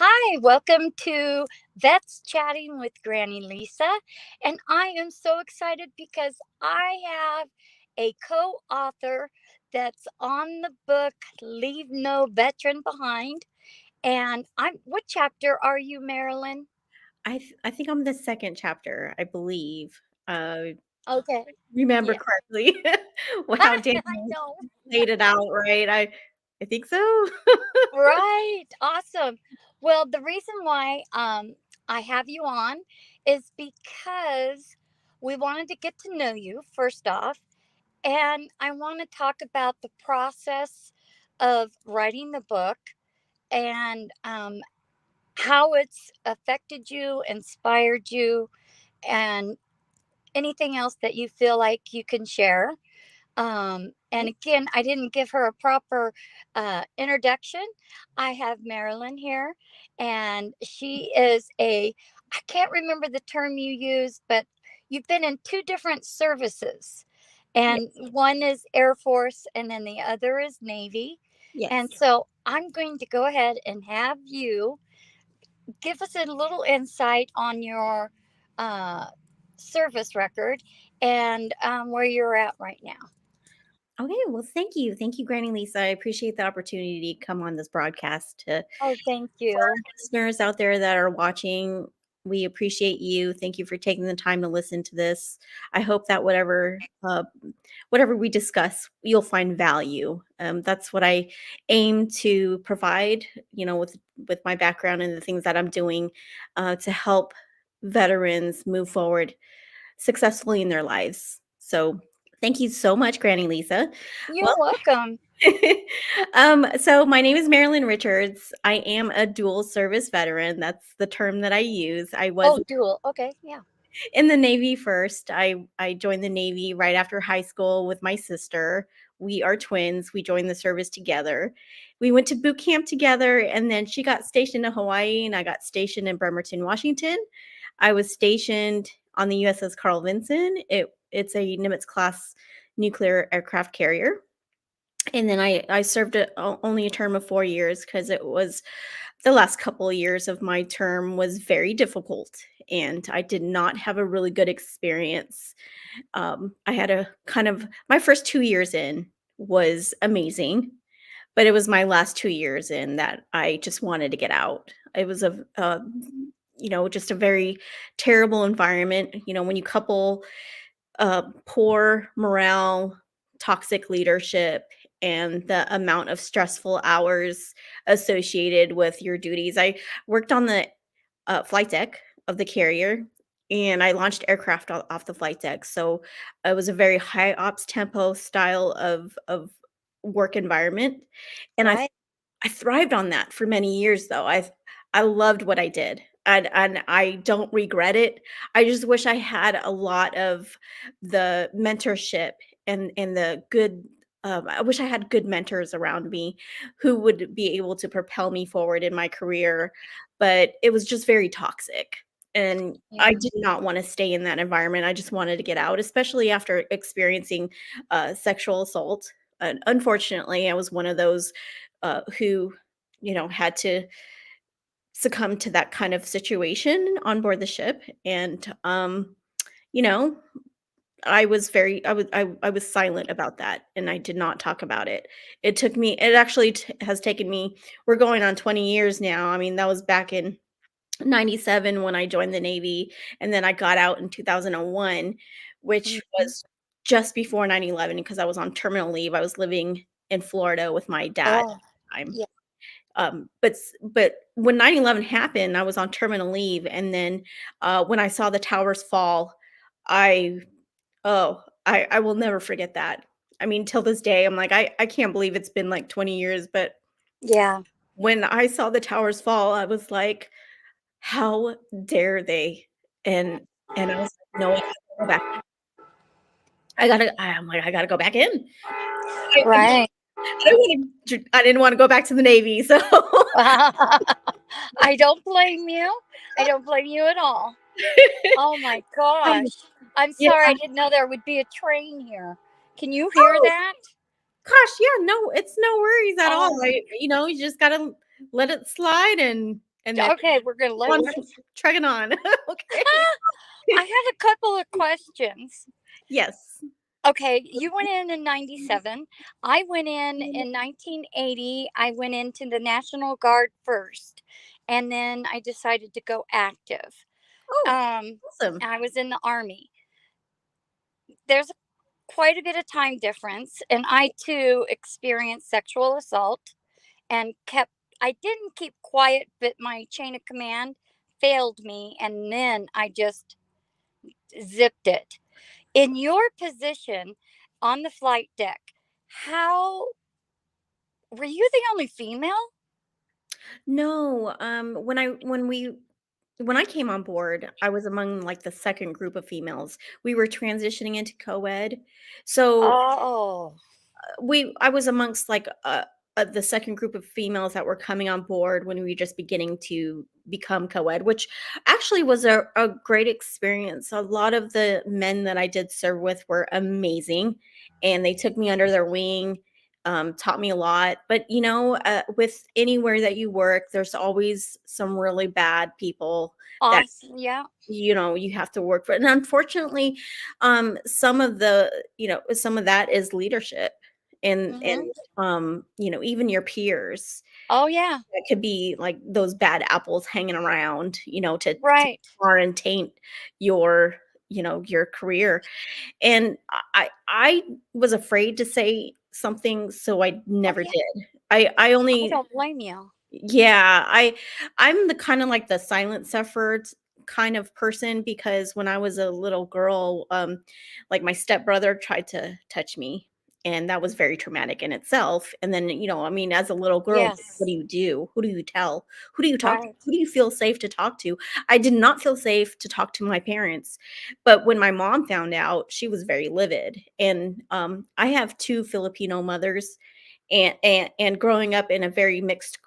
Hi, welcome to Vets Chatting with Granny Lisa. And I am so excited because I have a co author that's on the book Leave No Veteran Behind. And what chapter are you, Marilyn? I think I'm the second chapter, I believe. Okay. Remember Yeah, correctly how I Daniel know. laid it out, right? I think so. Right. Awesome. Well, the reason why I have you on is because we wanted to get to know you first off. And I want to talk about the process of writing the book and how it's affected you, inspired you, and anything else that you feel like you can share. And again, I didn't give her a proper introduction. I have Marilyn here, and she is I can't remember the term you used, but you've been in two different services. Yeah. And one is Air Force, and then the other is Navy. And Yes. so I'm going to go ahead and have you give us a little insight on your uh, service record and where you're at right now. Okay, well, thank you. Thank you, Granny Lisa. I appreciate the opportunity to come on this broadcast Oh, thank for you. our listeners out there that are watching. We appreciate you. Thank you for taking the time to listen to this. I hope that whatever we discuss, you'll find value. That's what I aim to provide. With my background and the things that I'm doing to help veterans move forward successfully in their lives. So, thank you so much, Granny Lisa. You're Well, welcome. so my name is Marilyn Richards. I am a dual service veteran. That's the term that I use. I was Oh, dual. Okay, yeah. in the Navy first. I joined the Navy right after high school with my sister. We are twins. We joined the service together. We went to boot camp together, and then she got stationed in Hawaii, and I got stationed in Bremerton, Washington. I was stationed on the USS Carl Vinson. It's a Nimitz class nuclear aircraft carrier. And then I served only a term of 4 years because it was the last couple of years of my term was very difficult, and I did not have a really good experience. I had a kind of my first 2 years in was amazing, but it was my last 2 years in that I just wanted to get out. It was just a very terrible environment. When you couple poor morale, toxic leadership, and the amount of stressful hours associated with your duties. I worked on the flight deck of the carrier, and I launched aircraft off the flight deck. So it was a very high ops tempo style of work environment, and I Right. I thrived on that for many years, though. I loved what I did, and I don't regret it. I just wish I had a lot of the mentorship and the good. I wish I had good mentors around me who would be able to propel me forward in my career, but it was just very toxic, and I Yeah. did not want to stay in that environment. I just wanted to get out, especially after experiencing sexual assault. And unfortunately, I was one of those who, had to succumb to that kind of situation on board the ship. And, you know, I was silent about that, and I did not talk about it. It actually has taken me, we're going on 20 years now. I mean, that was back in 97 when I joined the Navy, and then I got out in 2001, which Mhm. was just before 9/11 because I was on terminal leave. I was living in Florida with my dad at Oh, the time. yeah. But when 9/11 happened, I was on terminal leave, and then, when I saw the towers fall, I I will never forget that. I mean, till this day, I'm like, I can't believe it's been, like, 20 years, but Yeah. when I saw the towers fall, I was like, "How dare they?" And I was like, "No, I gotta go back. I'm like, "I gotta go back in." Right. I didn't wanna go back to the Navy, so I don't blame you. I don't blame you at all. Oh my um, gosh. I'm yeah. sorry. I didn't know there would be a train here. Can you hear Oh, that? gosh, yeah, no, it's no worries at all. Oh, You just gotta let it slide and and then Okay, we're gonna on lower it. trucking on. Okay. I have a couple of questions. Yes. Okay, you went in 97. I went in 1980. I went into the National Guard first, and then I decided to go active. Oh, Um, awesome. I was in the Army. There's quite a bit of time difference, and I too experienced sexual assault and kept. I didn't keep quiet, but my chain of command failed me, and then I just zipped it. In your position on the flight deck, how were you the only female? No, when I came on board, I was among like the second group of females. We were transitioning into co-ed. So Oh, I was amongst like the second group of females that were coming on board when we were just beginning to become co-ed, which actually was a great experience. A lot of the men that I did serve with were amazing, and they took me under their wing, taught me a lot. But with anywhere that you work, there's always some really bad people that awesome. Yeah. you have to work for. And unfortunately, some of that is leadership, and Hmm. even your peers, Oh, yeah. that could be like those bad apples hanging around, to Right. mar and taint your your career. And I was afraid to say something, so I Oh, never yeah. did. I I only don't blame you. Yeah, I'm the kind of like the silent suffered kind of person, because when I was a little girl, like my stepbrother tried to touch me, and that was very traumatic in itself. And then, I mean, as a little girl, what Yes. do you do? Who do you tell? Who do you talk to? Right. Who do you feel safe to talk to? I did not feel safe to talk to my parents. But when my mom found out, she was very livid. And I have two Filipino mothers, and growing up in a very mixed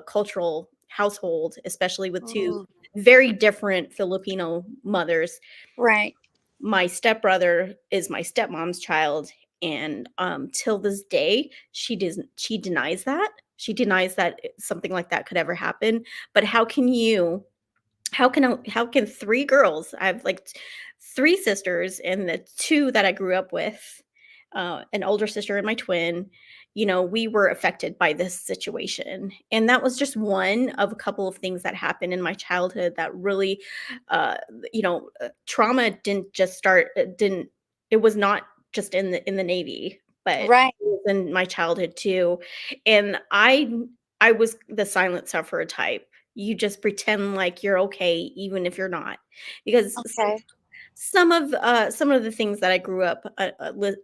cultural household, especially with two Mm, very different Filipino mothers. right. My stepbrother is my stepmom's child, and till this day, she denies that. She denies that something like that could ever happen. But how can three girls, I have like three sisters, and the two that I grew up with, an older sister and my twin, we were affected by this situation. And that was just one of a couple of things that happened in my childhood that really, trauma didn't just start, it was not just in the Navy, but it Right. was in my childhood too. And I was the silent sufferer type. You just pretend like you're okay even if you're not, because Okay. some of the things that I grew up, with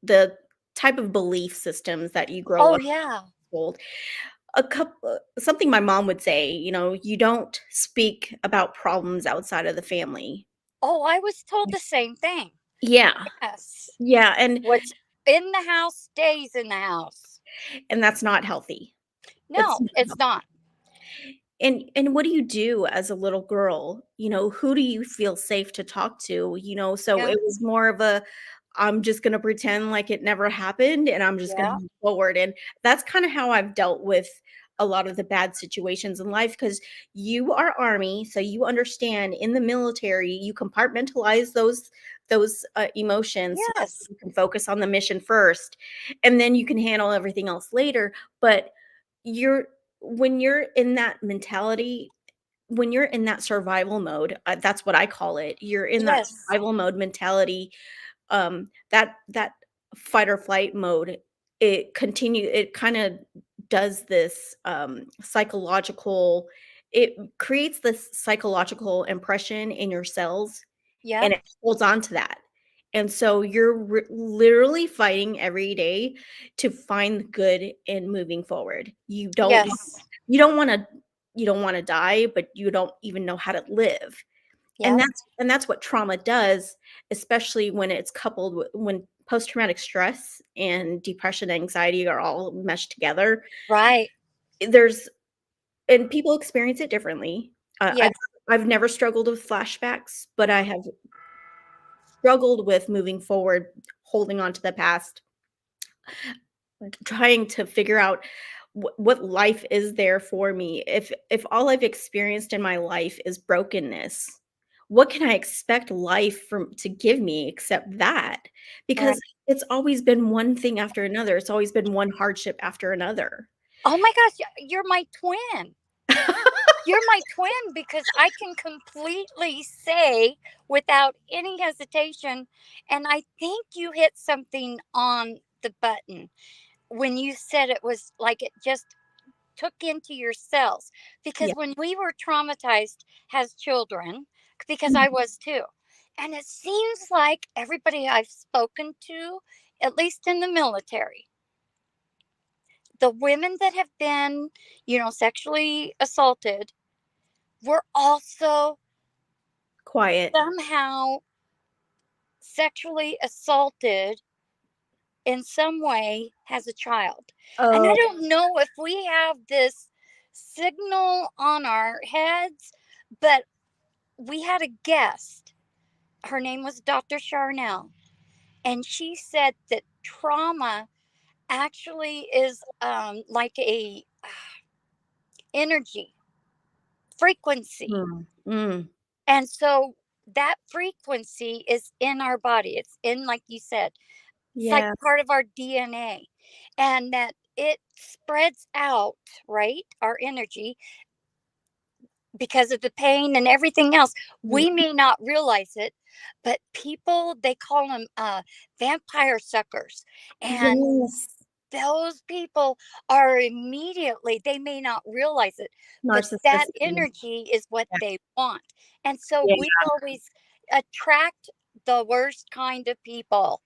the type of belief systems that you grow Oh, up yeah. with. A couple Something my mom would say, you don't speak about problems outside of the family. Oh, I was told the same thing. Yeah, Yes. yeah, and What's in the house stays in the house. that's not healthy. It's No, it's not. And what do you do as a little girl? Who do you feel safe to talk to? So Yeah. it was more of a, I'm just gonna pretend like it never happened, and I'm just gonna Yeah. move forward. And that's kind of how I've dealt with a lot of the bad situations in life, because you are Army, so you understand in the military, you compartmentalize those emotions so Yes. you can focus on the mission first, and then you can handle everything else later. But you're when you're in that mentality, when you're in that survival mode, that's what I call it. You're in that Yes. survival mode mentality, that fight or flight mode. It kind of does this psychological, it creates this psychological impression in your cells, Yep. and it holds on to that. And so you're literally fighting every day to find the good in moving forward. Yes. You don't want to you don't want to die, but you don't even know how to live. And Yep. that's what trauma does, especially when it's coupled with, when post traumatic stress and depression, anxiety are all meshed together. Right. There's and people experience it differently. Yes. I've never struggled with flashbacks, but I have struggled with moving forward, holding on to the past, trying to figure out what life is there for me if all I've experienced in my life is brokenness? What can I expect life from to give me except that? Right. Because it's always been one thing after another. It's always been one hardship after another. Oh my gosh, you're my twin. You're my twin because I can completely say without any hesitation, and I think you hit something on the button when you said it was like it just took into your cells. Because Yeah. when we were traumatized as children, because I Mhm. was too, and it seems like everybody I've spoken to, at least in the military, the women that have been, sexually assaulted were also Quiet. somehow sexually assaulted in some way as a child. And I Oh, don't know if we have this signal on our heads, but we had a guest. Her name was Dr. Charnel, and she said that trauma actually is like a energy frequency. mm, mm, And so that frequency is in our body. It's in, like you said, it's like yeah, part of our DNA, and that it spreads out, right? Our energy because of the pain and everything else. yeah, We may not realize it, but people, they call them vampire suckers. And yes, those people are immediately, they may not realize it, but that narcissistic, energy is what yeah, they want. And so yeah, we always attract the worst kind of people.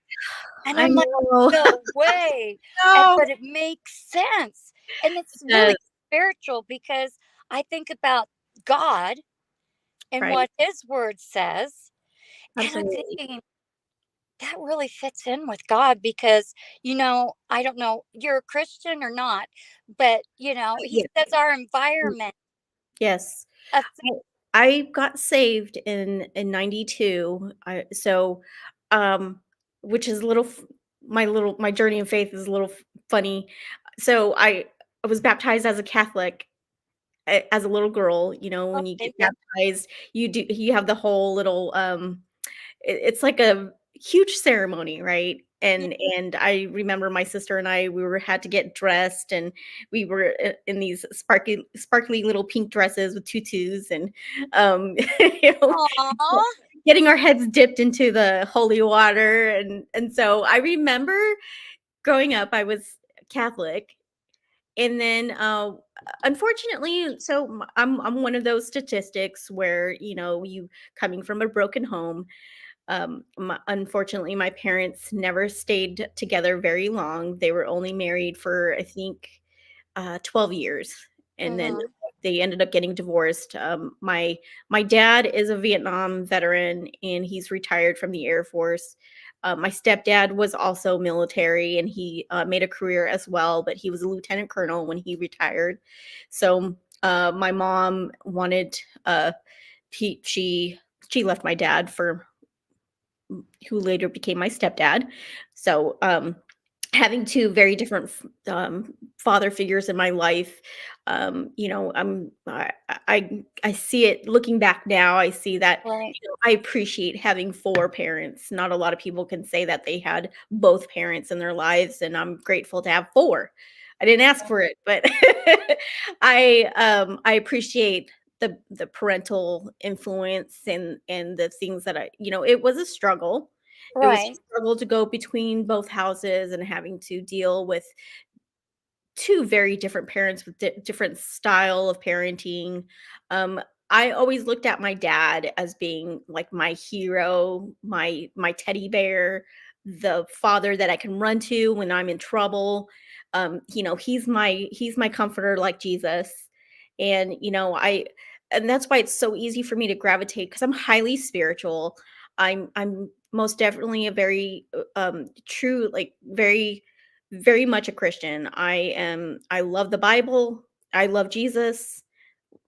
And I I'm like, know. no way. No. But it makes sense. And it's Yes, really spiritual because I think about God and right, what his word says. And I'm absolutely. thinking, that really fits in with God because, I don't know, you're a Christian or not, but, he Yeah, says our mm, environment yes. affects. I got saved in '92, um, which is a little f my journey of faith is a little funny. So, I was baptized as a Catholic as a little girl. When you get Okay, yeah, baptized, you have the whole little, it's like a huge ceremony, right? yeah. And I remember my sister and I, we were had to get dressed, and we were in these sparkly little pink dresses with tutus, and you know, Aw, getting our heads dipped into the holy water, and so I remember growing up, I was Catholic, and then, unfortunately, so I'm one of those statistics where you coming from a broken home. Unfortunately, my parents never stayed together very long. They were only married for, I think, 12 years, and then mm-hmm, they ended up getting divorced. My dad is a Vietnam veteran, and he's retired from the Air Force. My stepdad was also military, and he made a career as well, but he was a lieutenant colonel when he retired. So my mom wanted he she left my dad for who later became my stepdad. So, having two very different father figures in my life, I see it looking back now. I see that right, I appreciate having four parents. Not a lot of people can say that they had both parents in their lives, and I'm grateful to have four. I didn't ask for it, but I appreciate the parental influence and the things that it was a struggle. It was a right, struggle to go between both houses and having to deal with two very different parents with different style of parenting. Um, I always looked at my dad as being like my hero, my teddy bear, the father that I can run to when I'm in trouble. He's my comforter like Jesus. And and that's why it's so easy for me to gravitate because I'm highly spiritual. I'm most definitely a very true, like very much a Christian. I love the Bible. I love Jesus,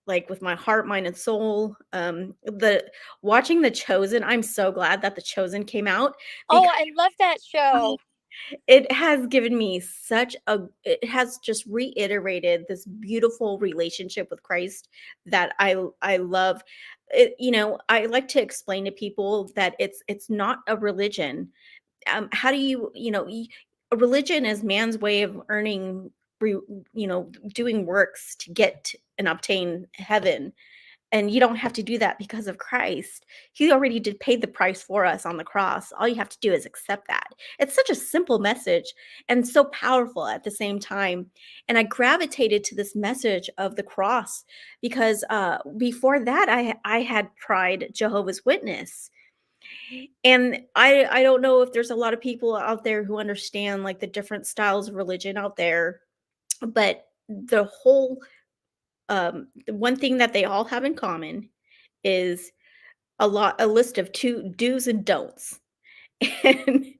like, with my heart, mind, and soul. The Watching The Chosen, I'm so glad that The Chosen came out oh, because I love that show. It has given me such a it has just reiterated this beautiful relationship with Christ that I love. I like to explain to people that it's not a religion. How do a religion is man's way of earning, re, doing works to get and obtain heaven. And you don't have to do that because of Christ. He already did pay the price for us on the cross. All you have to do is accept that. It's such a simple message and so powerful at the same time. And I gravitated to this message of the cross because before that I had tried Jehovah's Witness. And I don't know if there's a lot of people out there who understand like the different styles of religion out there, but the one thing that they all have in common is a list of two do's and don'ts. And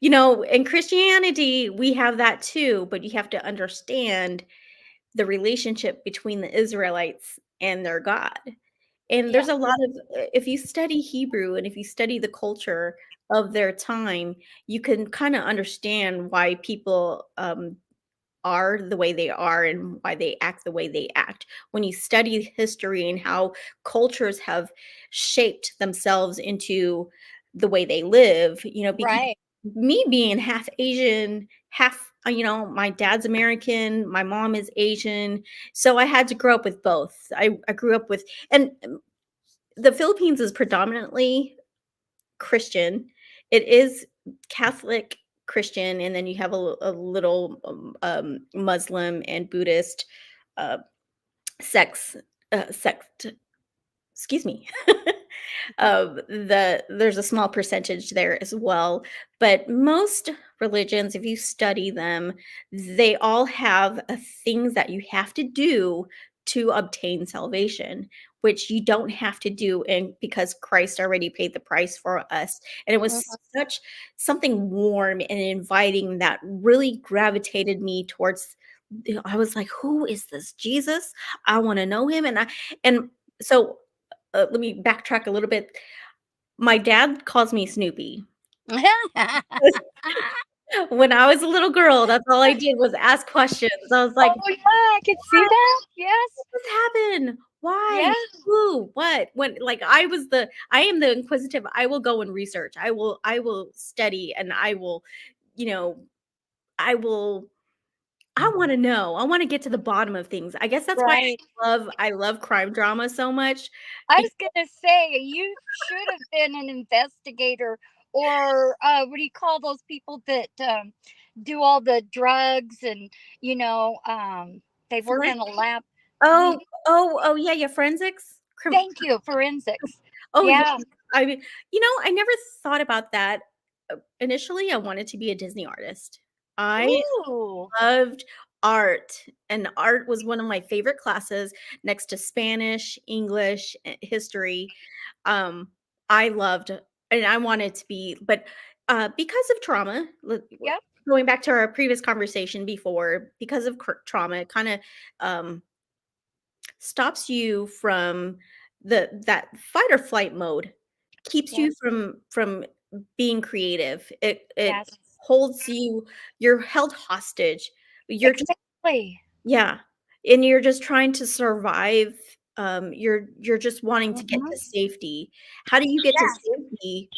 in Christianity, we have that too, but you have to understand the relationship between the Israelites and their God. And Yeah. there's a lot of if you study Hebrew and if you study the culture of their time, you can kind of understand why people are the way they are and why they act the way they act. When you study history and how cultures have shaped themselves into the way they live, because Right. me being half Asian, half, my dad's American, my mom is Asian. So I had to grow up with both. I grew up with, and the Philippines is predominantly Christian. It is Catholic Christian, and then you have a little Muslim and Buddhist uh, sex sect. Excuse me. There's a small percentage there as well, but most religions, if you study them, they all have things that you have to do to obtain salvation, which you don't have to do, and because Christ already paid the price for us. And it was Mhm. such something warm and inviting that really gravitated me towards. I was like, who is this Jesus? I want to know him. And so let me backtrack a little bit. My dad calls me Snoopy. When I was a little girl, that's all I did was ask questions. I was like, Oh, yeah, I could see "Why? that. Yes. What this happen? Why? Yeah. Who? What?" When like I am the inquisitive. I will go and research. I will study and you know, I will I want to know. I want to get to the bottom of things. I guess that's why Right. I love crime drama so much. I was gonna say you should have been an investigator, or what do you call those people that do all the drugs and they work Because in a lab. Oh, Mm, oh, yeah, yeah, forensics? thank you, forensics. Oh, yeah. Yeah. I mean, I never thought about that. Initially, I wanted to be a Disney artist. I Ooh. loved art, and art was one of my favorite classes next to Spanish, English, history. Um, I loved and I wanted to be, but because of trauma, Yep. going back to our previous conversation before, because of trauma, it kind of um, stops you from that fight or flight mode, keeps Yes. you from being creative. It Yes. holds you, you're held hostage. You're just Exactly. yeah, and you're just trying to survive. You're just wanting to get Mhm. to safety. How do you get to Yes. safety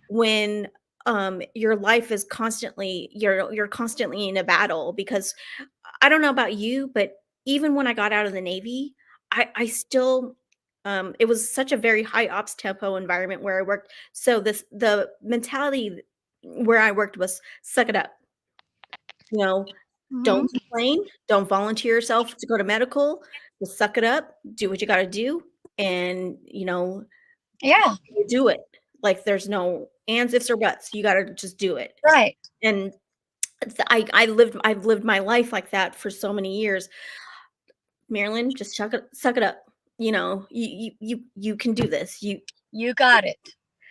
when your life is constantly you're constantly in a battle? Because I don't know about you, but even when I got out of the Navy, I still it was such a very high ops tempo environment where I worked. So the mentality where I worked was suck it up, you know, Mhm. don't complain, don't volunteer yourself to go to medical, just suck it up, do what you got to do, and Yeah. you do it. Like there's no ands, ifs, or buts. You got to just do it. Right. And I've lived my life like that for so many years. Marilyn, just suck it up. You can do this. You got it.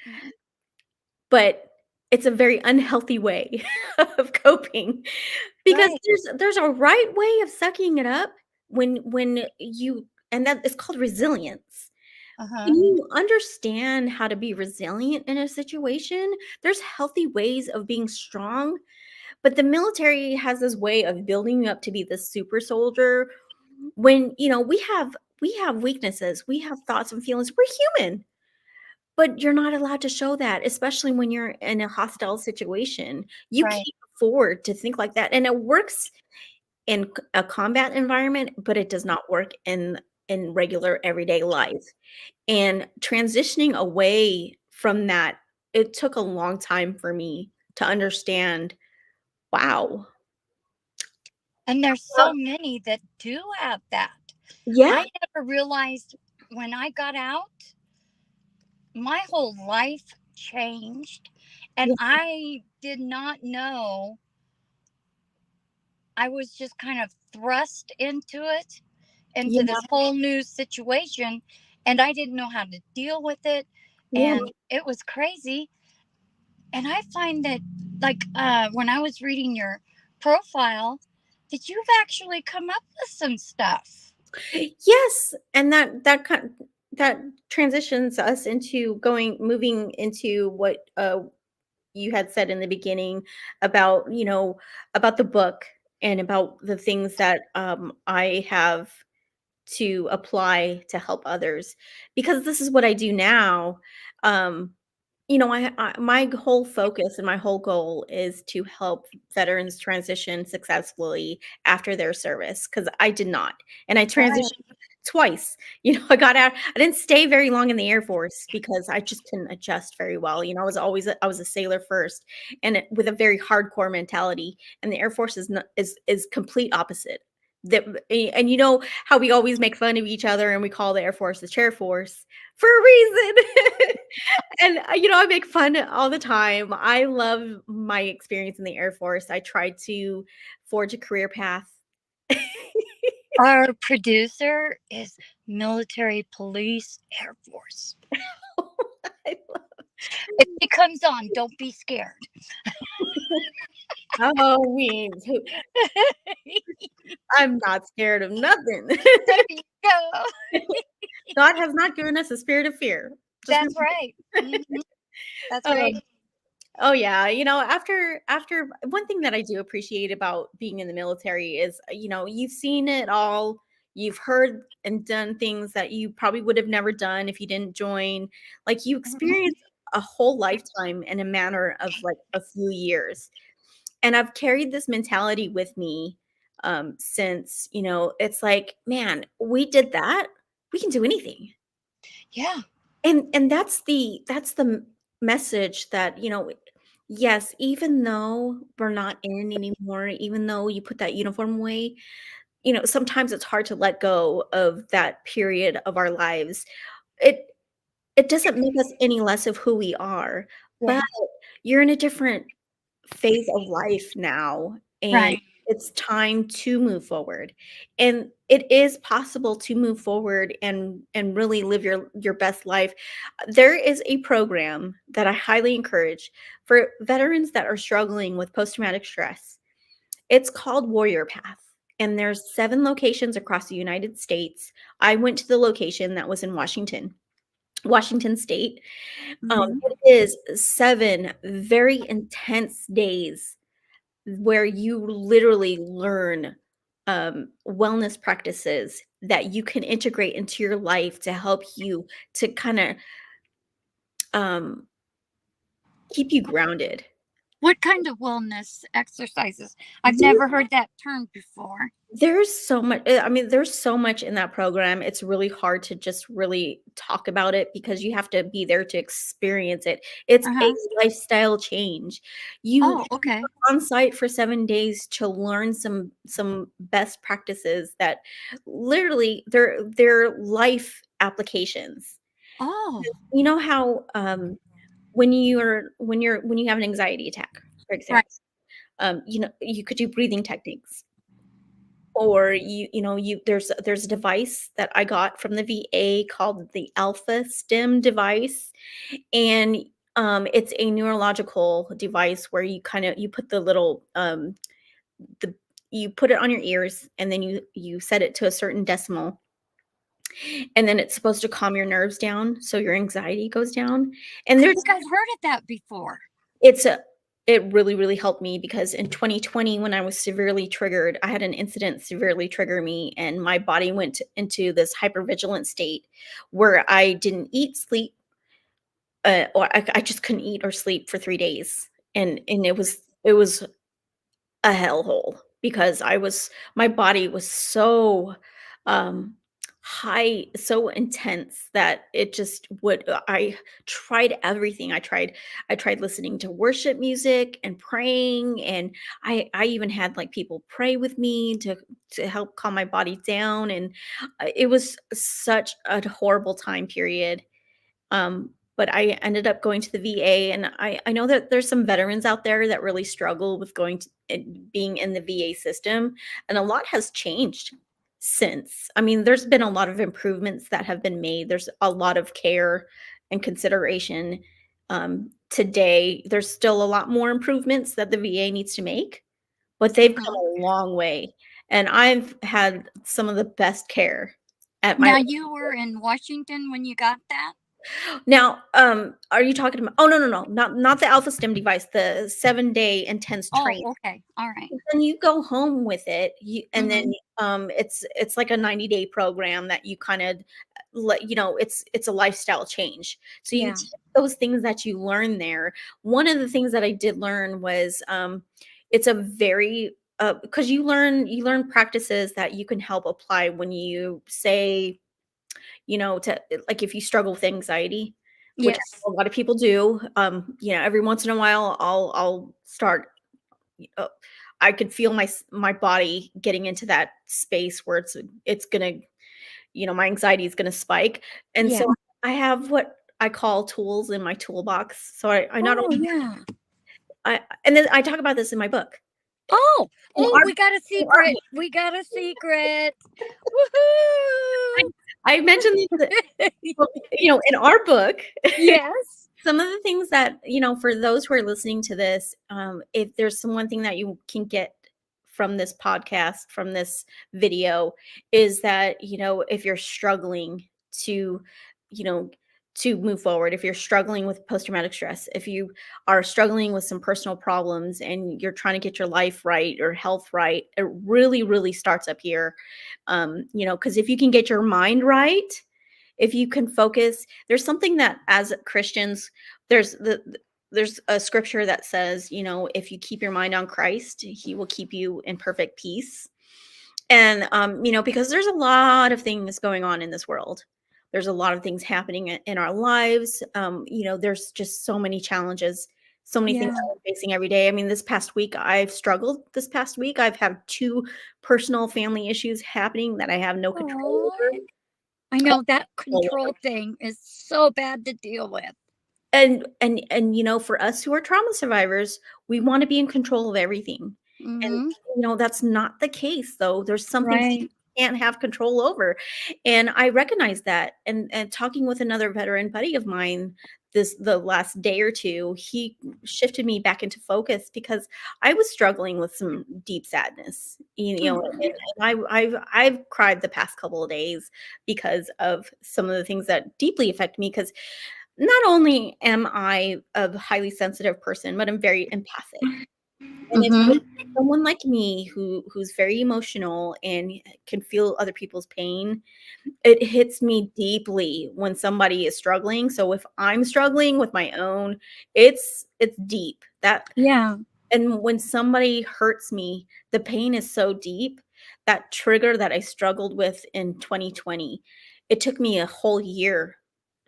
Mhm. But it's a very unhealthy way of coping because Right. there's a right way of sucking it up when you and that it's called resilience. Uh-huh. when you understand how to be resilient in a situation, there's healthy ways of being strong, but the military has this way of building you up to be this super soldier when, we have weaknesses, we have thoughts and feelings, we're human. But you're not allowed to show that, especially when you're in a hostile situation. You Right. can't afford to think like that, and it works in a combat environment, but it does not work in regular everyday life. And transitioning away from that, it took a long time for me to understand, wow. And there's so many that do have that. Yeah, I never realized when I got out, my whole life changed. And yeah, I did not know. I was just kind of thrust into it, into yeah, this whole new situation. And I didn't know how to deal with it. yeah. And it was crazy. And I find that, like, when I was reading your profile, that you've actually come up with some stuff. Yes, and that transitions us into going moving into what, you had said in the beginning about, about the book and about the things that, I have to apply to help others, because this is what I do now. Um, my whole focus and my whole goal is to help veterans transition successfully after their service, because I did not, and I transitioned Right. twice. I got out. I didn't stay very long in the Air Force because I just couldn't adjust very well. I was a sailor first, and with a very hardcore mentality. And the Air Force is not, is complete opposite. That and you know how we always make fun of each other and we call the Air Force the chair force for a reason. And, I make fun all the time. I love my experience in the Air Force. I tried to forge a career path. Our producer is military, police, Air Force. I If she comes on, don't be scared. love Halloween. I'm not scared of nothing. There you go. God has not given us a spirit of fear. Just That's remember. right. That's right. Um, Oh yeah, after one thing that I do appreciate about being in the military is, you've seen it all. You've heard and done things that you probably would have never done if you didn't join. Like you Mhm. experience a whole lifetime in a matter of like a few years. And I've carried this mentality with me since, it's like, man, we did that. We can do anything. Yeah. And that's the message that, yes, even though we're not in anymore, even though you put that uniform away, sometimes it's hard to let go of that period of our lives. It it doesn't make us any less of who we are, but Yeah. you're in a different phase of life now, and Right. it's time to move forward. And it is possible to move forward and really live your best life. There is a program that I highly encourage for veterans that are struggling with post-traumatic stress. It's called Warrior Path, and there's 7 locations across the United States. I went to the location that was in Washington State. Hmm. It is 7 very intense days where you literally learn, wellness practices that you can integrate into your life to help you to kinda, um, keep you grounded. What kind of wellness exercises? I've There never heard that term before. there's so much in that program. It's really hard to just really talk about it because you have to be there to experience it. It's Uh a huh. lifestyle change. You Oh, okay. on site for 7 days to learn some best practices that literally they're life applications. Oh, You know how, when you have an anxiety attack, for right. example, you could do breathing techniques, or there's a device that I got from the VA called the Alpha Stim device, and, it's a neurological device where you put the little, the you put it on your ears, and then you set it to a certain decimal, and then it's supposed to calm your nerves down so your anxiety goes down. And I there's think I've heard of that before. it's a it really, really helped me because in 2020, when I was severely triggered, I had an incident severely trigger me, and my body went into this hypervigilant state where I didn't eat, sleep, or I just couldn't eat or sleep for 3 days, and it was a hellhole because I was my body was so, um, high, so intense that it just would I tried everything. I tried listening to worship music and praying, and I even had, like, people pray with me to help calm my body down, and, it was such a horrible time period. But I ended up going to the VA, and I know that there's some veterans out there that really struggle with going to being in the VA system, and a lot has changed since. I mean, there's been a lot of improvements that have been made. There's a lot of care and consideration. Today, there's still a lot more improvements that the VA needs to make, but they've come Uh-huh. a long way, and I've had some of the best care at my Now, you were in Washington when you got that? Now, are you talking about oh, no, not the Alpha Stim device, the 7-day intense Oh, training. okay. All right. Then you go home with it, and then, Mhm. it's like a 90-day program that you kinda it's a lifestyle change. So you Yeah. take those things that you learn there. One of the things that I did learn was, it's a very because you learn practices that you can help apply when you say, to like, if you struggle with anxiety, which I Yes. know a lot of people do, every once in a while, I'll start uh, I could feel my body getting into that space where it's gonna, my anxiety is gonna spike, and Yeah. so I have what I call tools in my toolbox. So I not Oh, only yeah. I and then I talk about this in my book. Oh, In oh, our we got a in our secret. book, We got a secret. I Woohoo! I mentioned that, well, in our book, Yes. some of the things that, for those who are listening to this, if there's some one thing that you can get from this podcast, from this video, is that, if you're struggling to, you know, to move forward, if you're struggling with post traumatic stress, if you are struggling with some personal problems and you're trying to get your life right or health right, it really, really starts up here. Because if you can get your mind right, if you can focus, there's something that as Christians, there's a scripture that says, if you keep your mind on Christ, he will keep you in perfect peace. And because there's a lot of things going on in this world. There's a lot of things happening in our lives. There's just so many challenges, so many things Yeah. that we're facing every day. I mean, this past week I've struggled. This past week I've had two personal family issues happening that I have no control Oh, over. I know that Control over. control thing is so bad to deal with. And for us who are trauma survivors, we wanna be in control of everything, and, Mhm. that's not the case, though. There's some things you Right. can't have control over, and I recognize that, and talking with another veteran buddy of mine the last day or 2, he shifted me back into focus because I was struggling with some deep sadness, Oh, and I've cried the past couple of days because of some of the things that deeply affect me. Because not only am I a highly sensitive person, but I'm very empathic. And if mhm. someone like me who's very emotional and can feel other people's pain, it hits me deeply when somebody is struggling. So if I'm struggling with my own, it's deep. That Yeah. and when somebody hurts me, the pain is so deep. That trigger that I struggled with in 2020, it took me a whole year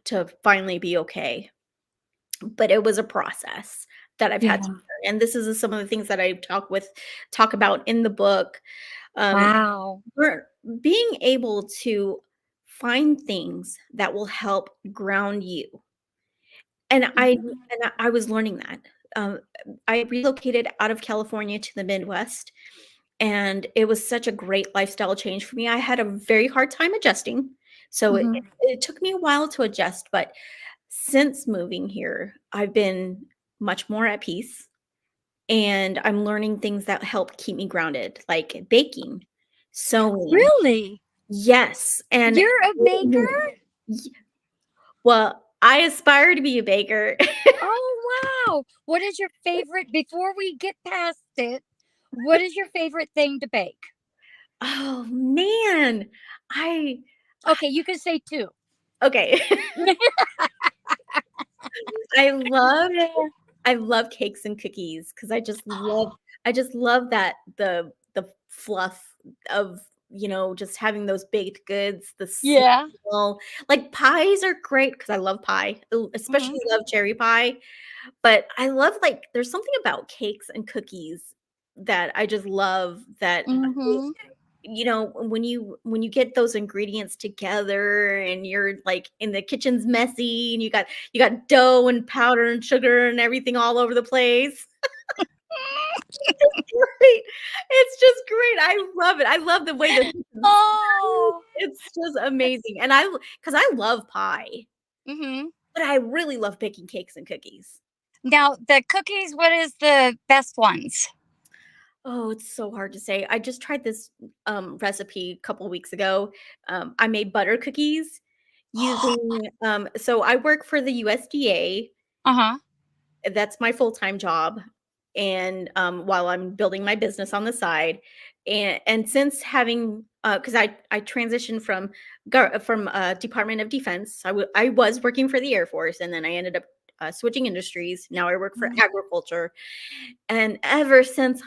to finally be okay, but it was a process that I've had to Yeah. learn, and this is some of the things that I talk about in the book. Um, Wow. we're being able to find things that will help ground you, and Mhm. I was learning that. Um, I relocated out of California to the Midwest, and it was such a great lifestyle change for me. I had a very hard time adjusting, so it Mhm. it took me a while to adjust, but since moving here, I've been much more at peace, and I'm learning things that help keep me grounded, like baking, sewing. Really? Yes, and You're a baker? y well, I aspire to be a baker. Oh, wow. What is your favorite, before we get past it, what is your favorite thing to bake? Oh, man. I Okay, you can say 2. okay. I love Yeah. I love cakes and cookies because I just love that the fluff of, just having those baked goods, the Yeah. smell. Like, pies are great because I love pie, Mhm. especially love cherry pie, but I love, like there's something about cakes and cookies that I just love that Mhm. when you get those ingredients together and you're like in the kitchen's messy and you got dough and powder and sugar and everything all over the place. Great. It's just great. I love it. I love the way the kitchen smells. Oh. It's just amazing. And because I love pie, Mhm. but I really love baking cakes and cookies. Now, the cookies, what is the best ones? Oh, it's so hard to say. I just tried this recipe a couple weeks ago. I made butter cookies using so I work for the USDA. Uh-huh. That's my full-time job, and while I'm building my business on the side, and since having because I transitioned from Department of Defense. I was working for the Air Force, and then I ended up switching industries. Now I work for Mhm. agriculture, and ever since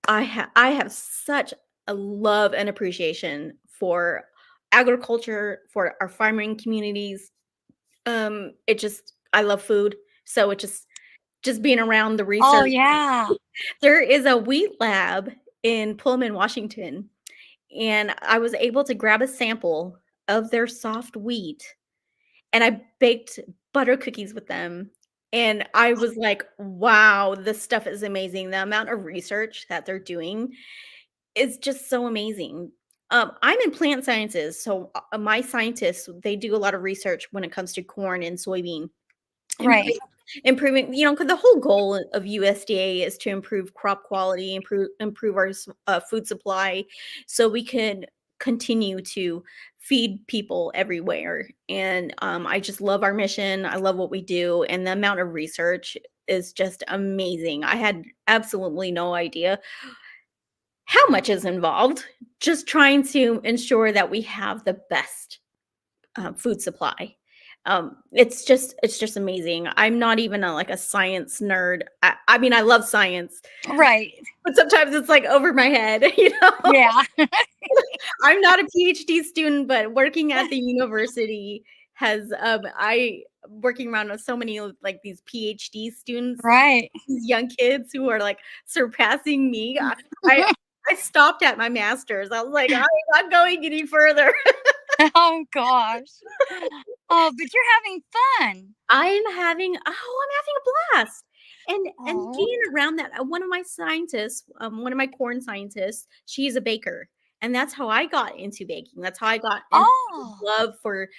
I have such a love and appreciation for agriculture, for our farming communities. It just I love food, so it just being around the Oh, research. yeah. There is a wheat lab in Pullman, Washington, and I was able to grab a sample of their soft wheat, and I baked butter cookies with them, and I was like, "Wow, this stuff is amazing." The amount of research that they're doing is just so amazing. I'm in plant sciences, so, my scientists, they do a lot of research when it comes to corn and soybean. Right. Improving, 'cause the whole goal of USDA is to improve crop quality, improve our food supply, so we can continue to feed people everywhere. And I just love our mission. I love what we do, and the amount of research is just amazing. I had absolutely no idea how much is involved. Just trying to ensure that we have the best food supply. It's just amazing. I'm not even like a science nerd. I mean, I love science, Right. but sometimes it's like over my head. Yeah. I'm not a PhD student, but working at the university has I working around with so many like these PhD students, Right. these young kids who are like surpassing me. I I stopped at my master's. I was like, I'm not going any further. Oh, gosh. Oh, but you're having fun. I'm having a blast. And Oh. being around that one of my scientists, one of my corn scientists, she's a baker. And that's how I got into baking. That's how I got into Oh. love for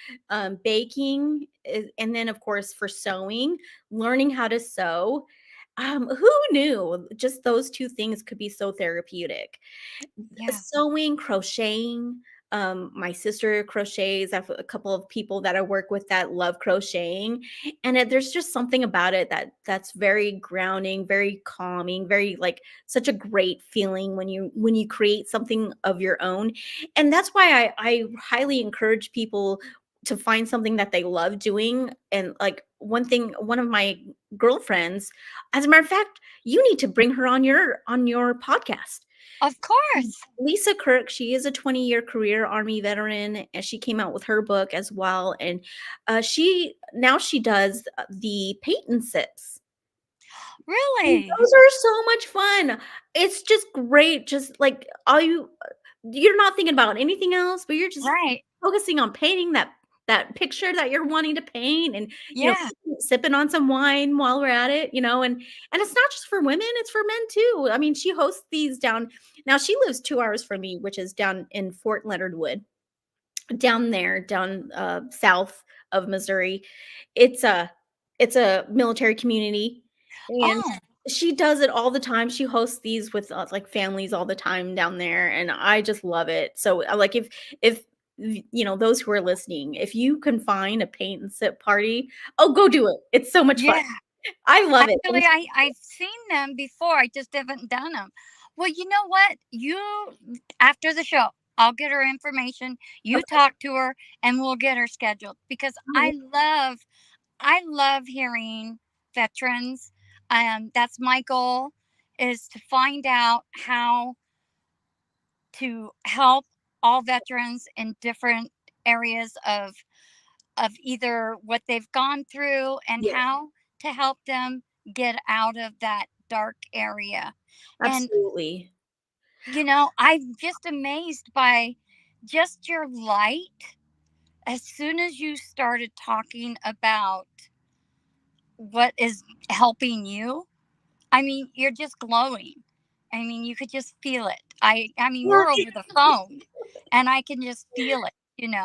baking, and then of course for sewing, learning how to sew. Who knew just those two things could be so therapeutic? Yeah. Sewing, crocheting. My sister crochets. I have a couple of people that I work with that love crocheting, and there's just something about it that's very grounding, very calming, very like such a great feeling when you create something of your own. And that's why I highly encourage people to find something that they love doing. And like one of my girlfriends, as a matter of fact, you need to bring her on your podcast. Of course. Lisa Kirk, she is a 20-year career Army veteran, and she came out with her book as well. And she does the paint sips. And Really? those are so much fun. It's just great. Just like you're not thinking about anything else, but you're just Right. focusing on painting that picture that you're wanting to paint, and Yeah. sipping on some wine while we're at it. And it's not just for women, it's for men too. I mean, she hosts these down. Now she lives 2 hours from me, which is down in Fort Leonard Wood, down there, down south of Missouri. It's a military community, and Oh. she does it all the time. She hosts these with like families all the time down there, and I just love it. So like if those who are listening, if you can find a paint and sip party, oh, go do it. It's so much fun. Yeah. I love it. Actually, I've seen them before. I just haven't done them. Well, you know what? You after the show, I'll get her information. You Okay. talk to her, and we'll get her scheduled because Oh, yeah. I love hearing veterans. That's my goal is to find out how to help all veterans in different areas of either what they've gone through and Yeah, how to help them get out of that dark area. And absolutely. I'm just amazed by just your light as soon as you started talking about what is helping you. I mean, you're just glowing. I mean, you could just feel it. I mean, Well, we're over the phone and I can just feel it.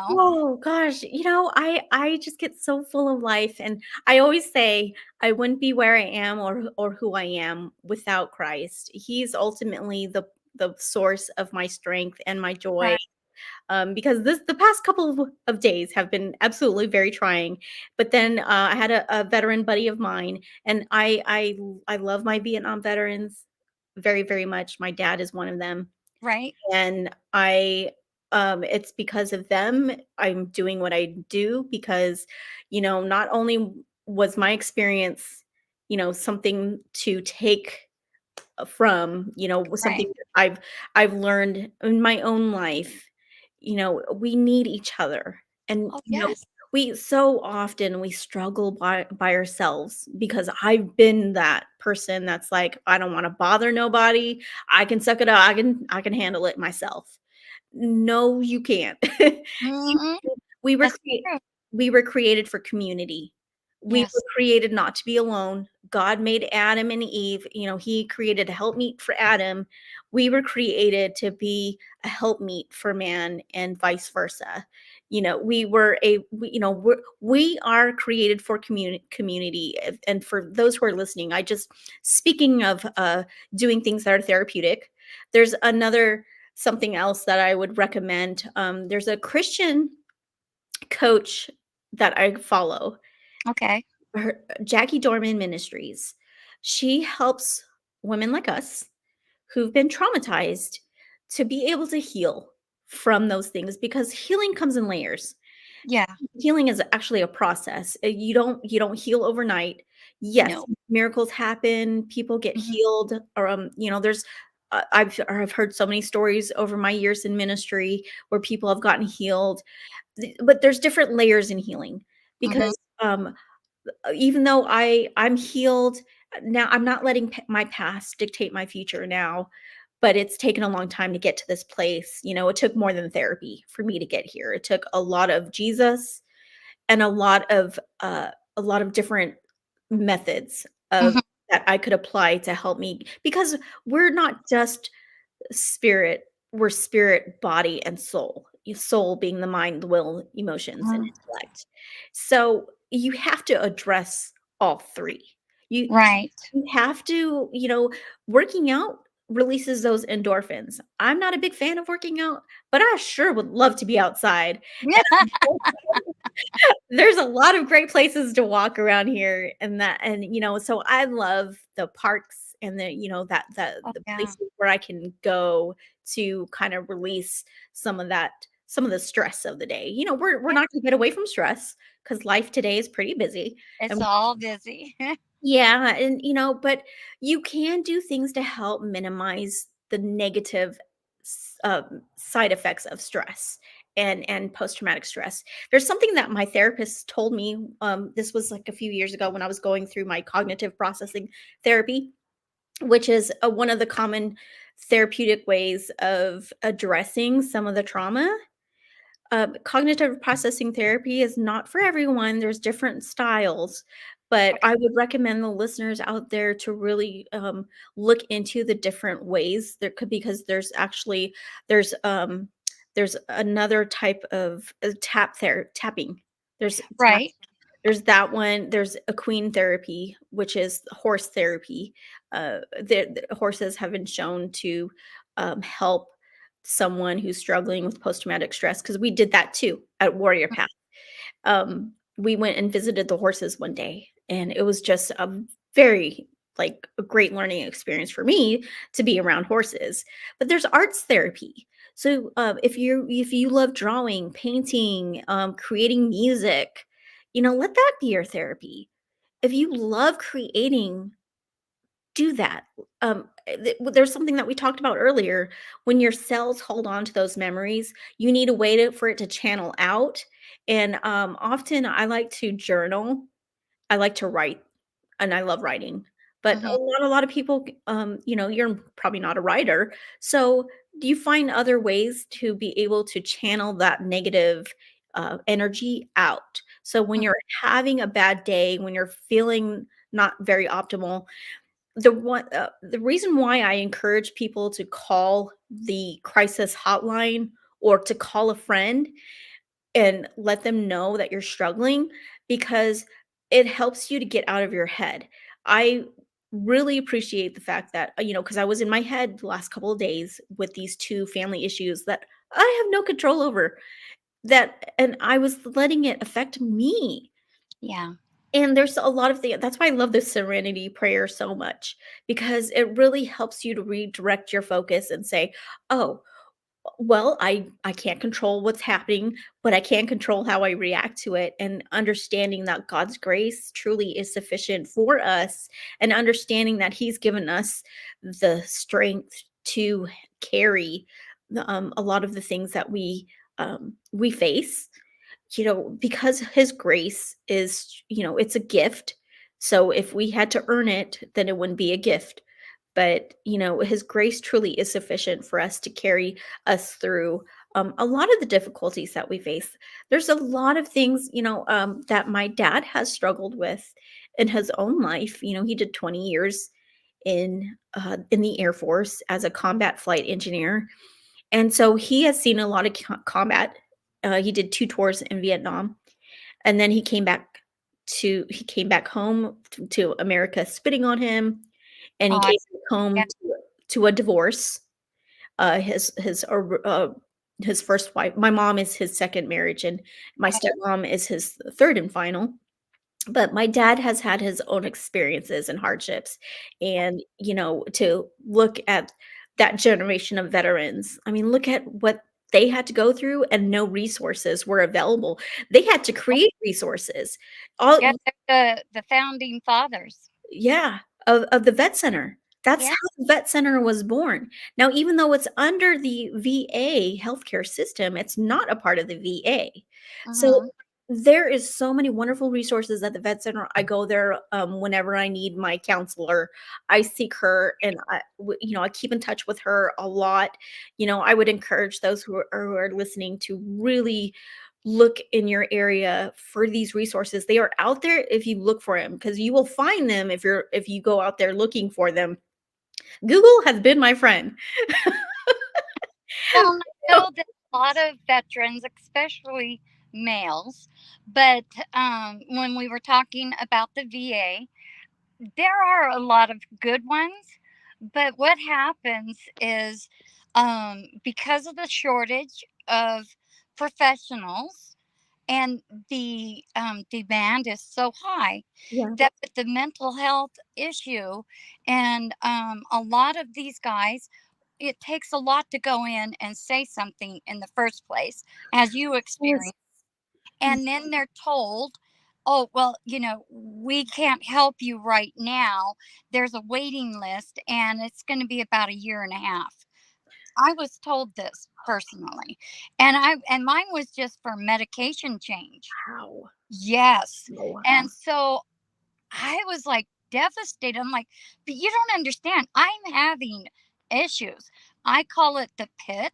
oh gosh, I just get so full of life, and I always say I wouldn't be where I am or who I am without Christ. He's ultimately the source of my strength and my joy. Right, Because the past couple of days have been absolutely very trying. But then I had a veteran buddy of mine, and I love my Vietnam veterans very very much. My dad is one of them, right. and it's because of them I'm doing what I do, because not only was my experience something to take from, was Right. something that I've learned in my own life. We need each other. And Oh, yes. we so often we struggle by ourselves, because I've been that person that's like, I don't want to bother nobody. I can suck it up. I can handle it myself. No, you can't. You Hmm. we were That's crea true. we were created for community. We were Yes. created not to be alone. God made Adam and Eve, he created a helpmeet for Adam. We were created to be a helpmeet for man, and vice versa. We are created for community. And for those who are listening, I just speaking of doing things that are therapeutic, there's another something else that I would recommend. There's a Christian coach that I follow, Okay. Jackie Dorman Ministries. She helps women like us who've been traumatized to be able to heal from those things, because healing comes in layers. Yeah. Healing is actually a process. You don't heal overnight. Yes, No. miracles happen, people get Hmm. healed, or there's I've heard so many stories over my years in ministry where people have gotten healed. But there's different layers in healing, Hmm. because even though I'm healed now, I'm not letting my past dictate my future now. But it's taken a long time to get to this place. It took more than therapy for me to get here. It took a lot of Jesus, and a lot of different methods of Hmm. that I could apply to help me, because we're not just spirit, we're spirit, body, and soul. Soul being the mind, the will, emotions, and intellect. So you have to address all three. You Right. you have to, working out releases those endorphins. I'm not a big fan of working out, but I sure would love to be outside. There's a lot of great places to walk around here, so I love the parks, and that Oh, the yeah. places where I can go to kind of release some of the stress of the day. We're Yeah. not gonna get away from stress, because life today is pretty busy, It's and all busy. yeah, and but you can do things to help minimize the negative side effects of stress and post traumatic stress. There's something that my therapist told me. This was like a few years ago when I was going through my cognitive processing therapy, which is one of the common therapeutic ways of addressing some of the trauma. Cognitive processing therapy is not for everyone. There's different styles, but I would recommend the listeners out there to really look into the different ways there could, because there's there's another type of tapping. There's Right. there's that one. There's equine therapy, which is horse therapy. The horses have been shown to help someone who's struggling with post traumatic stress, because we did that too at Warrior Path. We went and visited the horses one day, and it was just a very like a great learning experience for me to be around horses. But there's arts therapy. So if you love drawing, painting, creating music, let that be your therapy. If you love creating, do that. There's something that we talked about earlier. When your cells hold on to those memories, you need a way for it to channel out. And often I like to journal. I like to write, and I love writing. But Hmm. not a lot of people, you're probably not a writer. So do you find other ways to be able to channel that negative energy out? So when you're having a bad day, when you're feeling not very optimal, the reason why I encourage people to call the crisis hotline or to call a friend and let them know that you're struggling, because it helps you to get out of your head. I really appreciate the fact that, because I was in my head the last couple of days with these two family issues that I have no control over, and I was letting it affect me. Yeah. And there's a lot of that's why I love the serenity prayer so much, because it really helps you to redirect your focus and say, "Oh, well, I can't control what's happening, but I can control how I react to it." And understanding that God's grace truly is sufficient for us, and understanding that He's given us the strength to carry a lot of the things that we face, because his grace is, it's a gift. So if we had to earn it, then it wouldn't be a gift. But, his grace truly is sufficient for us to carry us through a lot of the difficulties that we face. There's a lot of things, that my dad has struggled with in his own life. He did 20 years in the Air Force as a combat flight engineer, and so he has seen a lot of combat. He did 2 tours in Vietnam, and then he came back home to America spitting on him, and he Oh, came back yeah. home to a divorce. His first wife, my mom is his second marriage, and my stepmom is his third and final. But my dad has had his own experiences and hardships, and, to look at that generation of veterans, I mean, look at what they had to go through, and no resources were available. They had to create resources. All Yeah, they're the founding fathers. Yeah, of the vet center. That's Yeah. how the vet center was born. Now, even though it's under the VA healthcare system, it's not a part of the VA. So, Hmm. there is so many wonderful resources at the vet center. I go there, whenever I need my counselor. I seek her, and I keep in touch with her a lot. I would encourage those who are listening to really look in your area for these resources. They are out there if you look for them, because you will find them if you go out there looking for them. Google has been my friend. Well, I know that a lot of veterans, especially males, but when we were talking about the VA, there are a lot of good ones. But what happens is, because of the shortage of professionals, and the demand is so high, Yeah. that with the mental health issue, and a lot of these guys, it takes a lot to go in and say something in the first place, as you Yes. experience, and then they're told, oh well, we can't help you right now, there's a waiting list and it's going to be about a year and a half. I was told this personally, and mine was just for medication change. Wow. Yes. No. And so I was like devastated. I'm like, but you don't understand. I'm having issues. I call it the pit.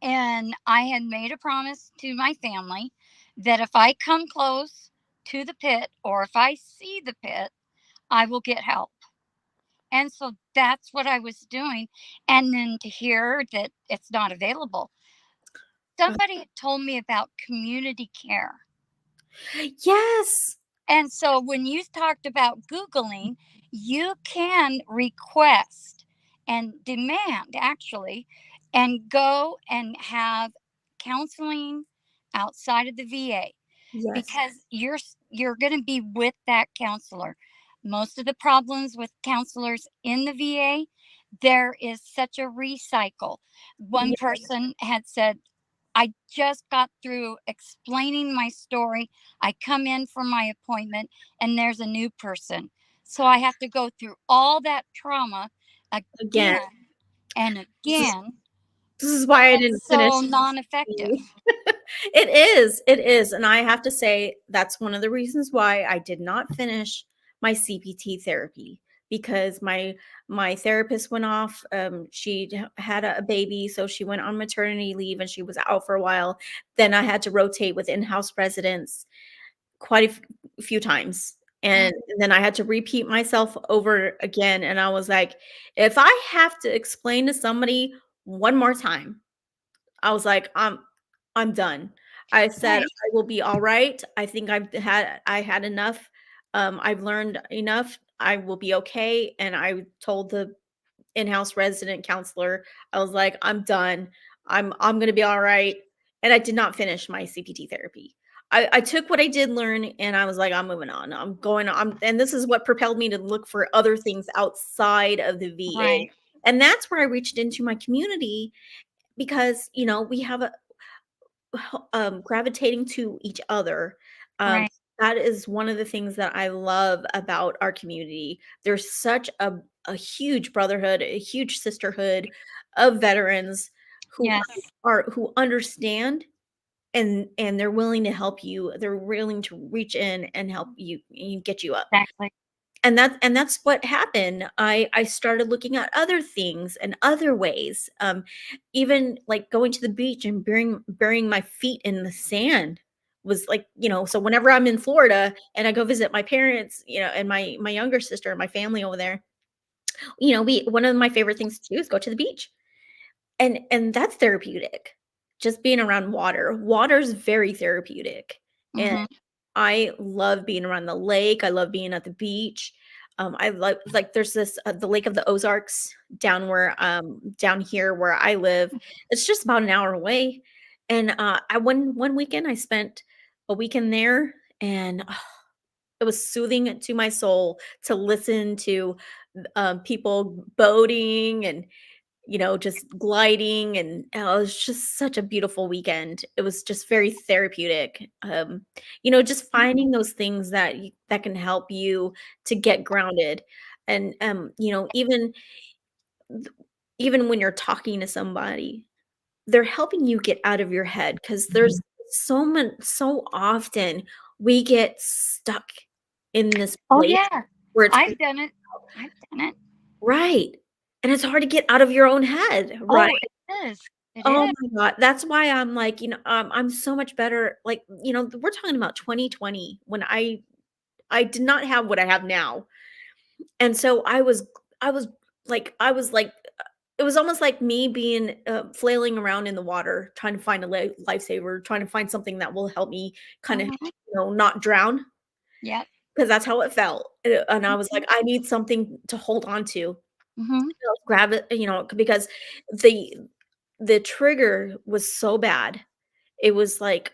And I had made a promise to my family that if I come close to the pit or if I see the pit, I will get help. And so that's what I was doing. And then to hear that it's not available, somebody had told me about community care. Yes. And so when you talked about Googling, you can request and demand actually. and go and have counseling outside of the VA, Yes. because you're going to be with that counselor. Most of the problems with counselors in the VA, there is such a recycle. One Yeah, person had said, I just got through explaining my story. I come in for my appointment and there's a new person. So I have to go through all that trauma again, again and this is again. this is why I And didn't it's finish. so non effective. It is, and I have to say that's one of the reasons why I did not finish my CPT therapy because my therapist went off. She had a baby, so she went on maternity leave and she was out for a while. Then I had to rotate with in-house residents quite few times. And then I had to repeat myself over again. And I was like, if I have to explain to somebody one more time, I was like, I'm done. I said, Right, "I will be alright. I think I had enough. I've learned enough. I will be okay." And I told the in-house resident counselor, I was like, "I'm done. I'm gonna be alright." And I did not finish my CPT therapy. I took what I did learn and I was like, "I'm moving on. I'm going on." And this is what propelled me to look for other things outside of the VA. right, And that's where I reached into my community because, we have a gravitating to each other. Um, right. that is one of the things that I love about our community. There's such a huge brotherhood, a huge sisterhood of veterans who Yes, who understand and they're willing to help you. They're willing to reach in and help you and get you up. exactly. And that's what happened. I started looking at other things and other ways, even, like, going to the beach and burying my feet in the sand was, like, so whenever I'm in Florida and I go visit my parents, and my younger sister and my family over there, we one of my favorite things to do is go to the beach, and that's therapeutic. Just being around water. Water's very therapeutic, and Hmm. I love being around the lake, I love being at the beach. I love like, there's this, the Lake of the Ozarks down here where I live. It's just about an hour away, and, I one weekend, I spent a weekend there, and, it was soothing to my soul to listen to, people boating and just gliding and it was just such a beautiful weekend. It was just very therapeutic. Just finding those things that can help you to get grounded. And th- even when you're talking to somebody, they're helping you get out of your head because there's so often we get stuck in this Oh, place yeah. where it's I've done it. I've done it. right. And it's hard to get out of your own head, right? Oh, it is. It Oh is. my god, that's why I'm like, I'm so much better, like, we're talking about 2020 when I did not have what I have now, and so I was like, it was almost like me being, flailing around in the water, trying to find a lifesaver, trying to find something that will help me kinda, Mhm. not drown, Yep. because that's how it felt, and I was Mhm. like, "I need something to hold on to." Mhm. Grab it, because the trigger was so bad. It was like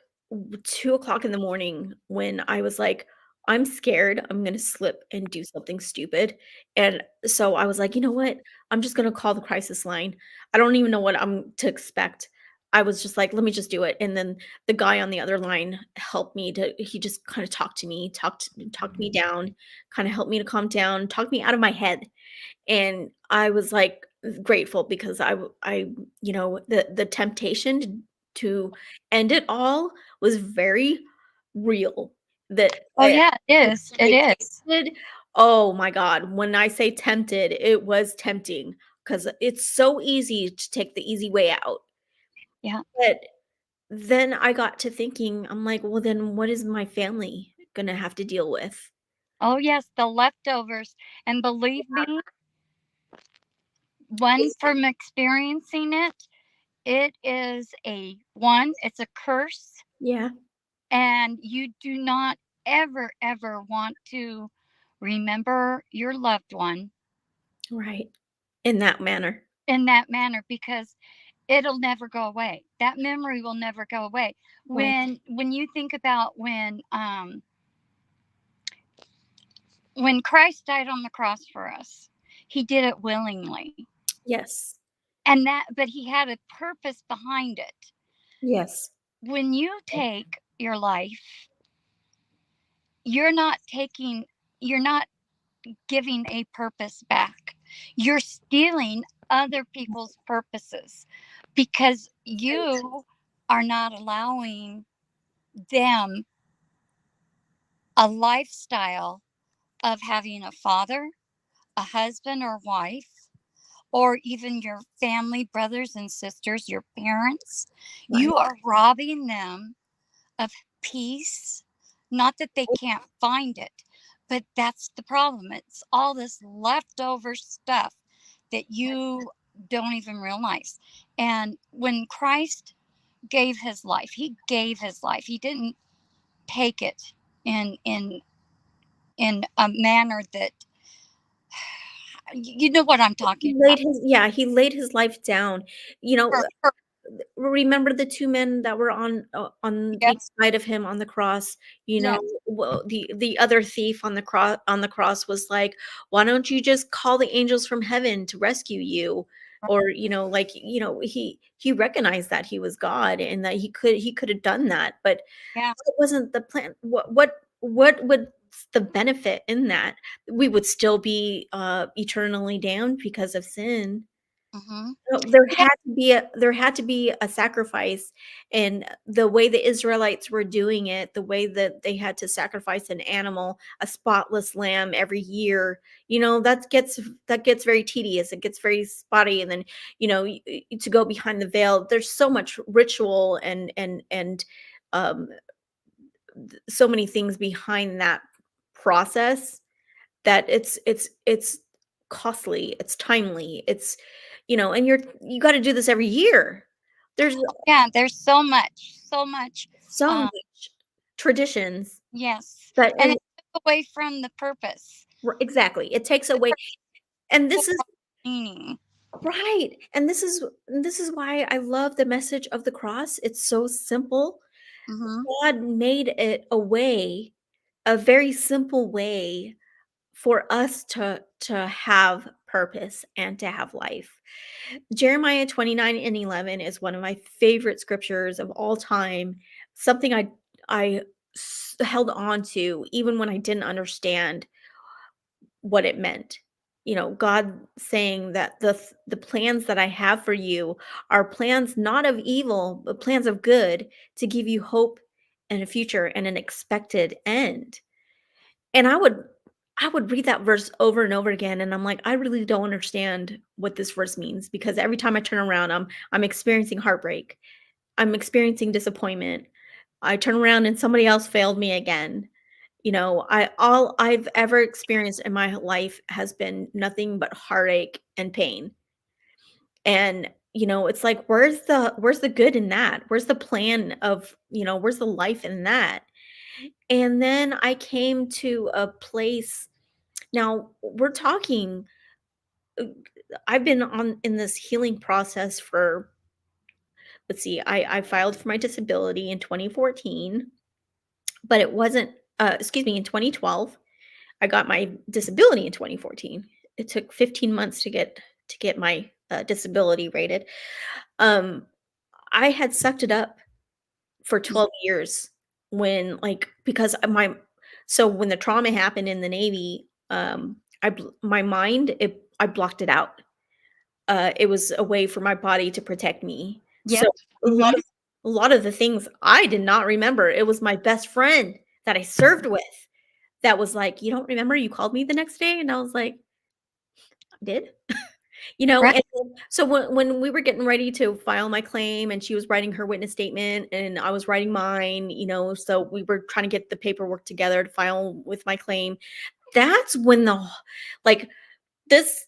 2 o'clock in the morning when I was like, "I'm scared I'm gonna slip and do something stupid," and so I was like, "You know what? I'm just gonna call the crisis line." I don't even know what I'm to expect. I was just like, "Let me just do it," and then the guy on the other line helped me to he just kinda talked to me, talked me down, kinda helped me to calm down, talked me out of my head. And I was, like, grateful because the temptation to end it all was very real. That Oh, yeah, it when is. It I say is. tempted, oh my god, when I say tempted, it was tempting because it's so easy to take the easy way out. Yeah. But then I got to thinking, I'm like, "Well, then what is my family gonna have to deal with?" Oh, yes, the leftovers. And believe me, one from experiencing it, it is it's a curse, Yeah, and you do not ever, ever want to remember your loved one right. In that manner. in that manner, because it'll never go away. That memory will never go away. Right. When you think about when Christ died on the cross for us, he did it willingly. Yes. And that but he had a purpose behind it. Yes. When you take your life, you're not taking you're not giving a purpose back. You're stealing other people's purposes because Right. you are not allowing them a lifestyle of having a father, a husband or wife, or even your family, brothers and sisters, your parents. Right. You are robbing them of peace. Not that they can't find it, but that's the problem. It's all this leftover stuff that you don't even realize. And when Christ gave his life, he gave his life. He didn't take it in in in a manner that you know what I'm talking about. He laid his life down. You know, For remember the 2 men that were on yep, each side of him on the cross, you know, yes, well, the other thief on the cross was like, "Why don't you just call the angels from heaven to rescue you?" Or, you know, like, you know, he recognized that he was God and that he could have done that, but yeah, it wasn't the plan. What would the benefit in that? We would still be, eternally damned because of sin. hmm No, yeah, there had to be a sacrifice, and the way the Israelites were doing it, the way that they had to sacrifice an animal, a spotless lamb every year, you know, that gets very tedious, it gets very spotty, and then, you know, to go behind the veil, there's so much ritual and um, so many things behind that process that it's costly, it's timely, it's, you know, and you gotta do this every year. There's yeah. There's so much, so much. so Um, much traditions yes, that and it it took away from the purpose, exactly, it takes the away, and this is core meaning. right, and this is why I love the message of the cross, it's so simple. Hmm God made it a way, a very simple way for us to have purpose and to have life. Jeremiah 29 and 11 is one of my favorite scriptures of all time. Something I held on to even when I didn't understand what it meant. You know, God saying that the plans that I have for you are plans not of evil, but plans of good to give you hope and a future and an expected end. And I would read that verse over and over again, and I'm like, "I really don't understand what this verse means," because every time I turn around, I'm experiencing heartbreak. I'm experiencing disappointment. I turn around and somebody else failed me again. You know, I all I've ever experienced in my life has been nothing but heartache and pain. And, you know, it's like, where's the good in that? Where's the plan of, you know, where's the life in that? And then I came to a place. Now, we're talking uh, I've been on in this healing process for, let's see, I filed for my disability in 2014, but it wasn't excuse me, in 2012. I got my disability in 2014. It took 15 months to get my disability rated. Um I had sucked it up for 12 years when, like, because my so when the trauma happened in the Navy, my mind, I blocked it out. It was a way for my body to protect me. So Yep. Hmm a lot of the things I did not remember. It was my best friend that I served with that was like, "You don't remember you called me the next day?" And I was like, "I did." You know, Right. and then so when we were getting ready to file my claim and she was writing her witness statement and I was writing mine, you know, so we were trying to get the paperwork together to file with my claim. That's when like, this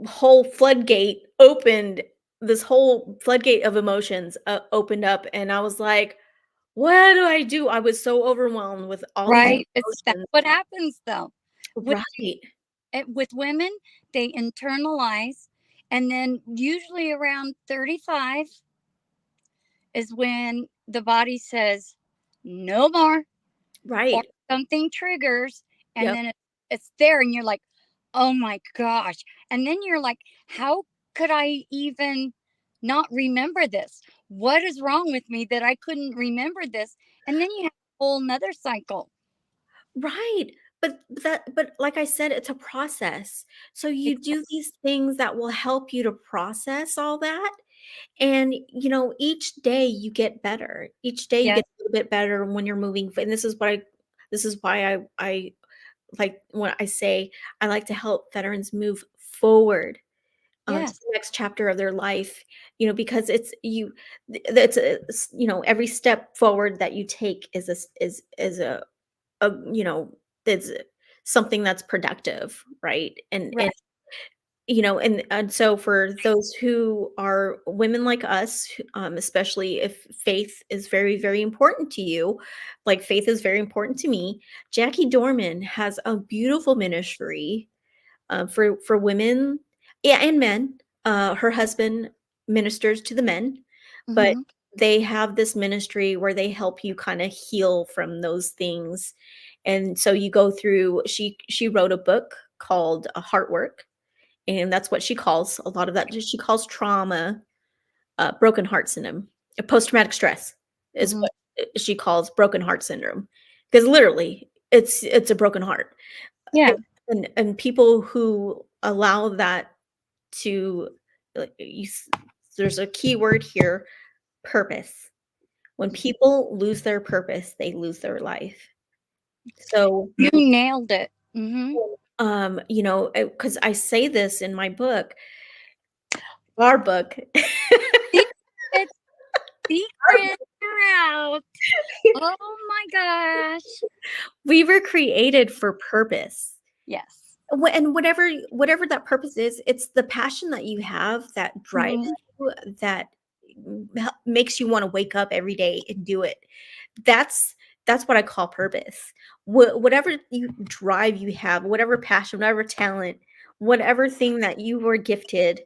whole floodgate opened, this whole floodgate of emotions, opened up, and I was like, "What do I do?" I was so overwhelmed with all these Right. It's that's emotions. what happens though. With Right. with women, they internalize And then usually around 35 is when the body says no more, or Right. something triggers, and Yep. then it's there and you're like, "Oh my gosh." And then you're like, "How could I even not remember this? What is wrong with me that I couldn't remember this?" And then you have a whole nother cycle. Right. But like I said, it's a process. So you Exactly. do these things that will help you to process all that. And, each day you get better. Each day you Yes. get a little bit better when you're moving. And this is why I like when I say I like to help veterans move forward to Yes. the next chapter of their life, because it's every step forward that you take is it's something that's productive, right? And Right. so for those who are women like us, especially if faith is very, very important to you, like faith is very important to me. Jackie Dorman has a beautiful ministry for women, yeah, and men. Her husband ministers to the men, but Mhm. they have this ministry where they help you kind of heal from those things. And so you go through. She wrote a book called Heart Work, and that's what she calls a lot of that. She calls trauma broken heart syndrome. Post traumatic stress is Mhm. what she calls broken heart syndrome, because literally it's a broken heart. Yeah. And people who allow that to there's a key word here, purpose. When people lose their purpose, they lose their life. So, You nailed it. Mhm. because I say this in my book, our book, Secrets, our secrets are out. Oh my gosh. we were created for purpose. Yes. And whatever that purpose is, it's the passion that you have that drives Mhm. you, that makes you want to wake up every day and do it. That's that's what I call purpose. Whatever you drive you have, whatever passion, whatever talent, whatever thing that you were gifted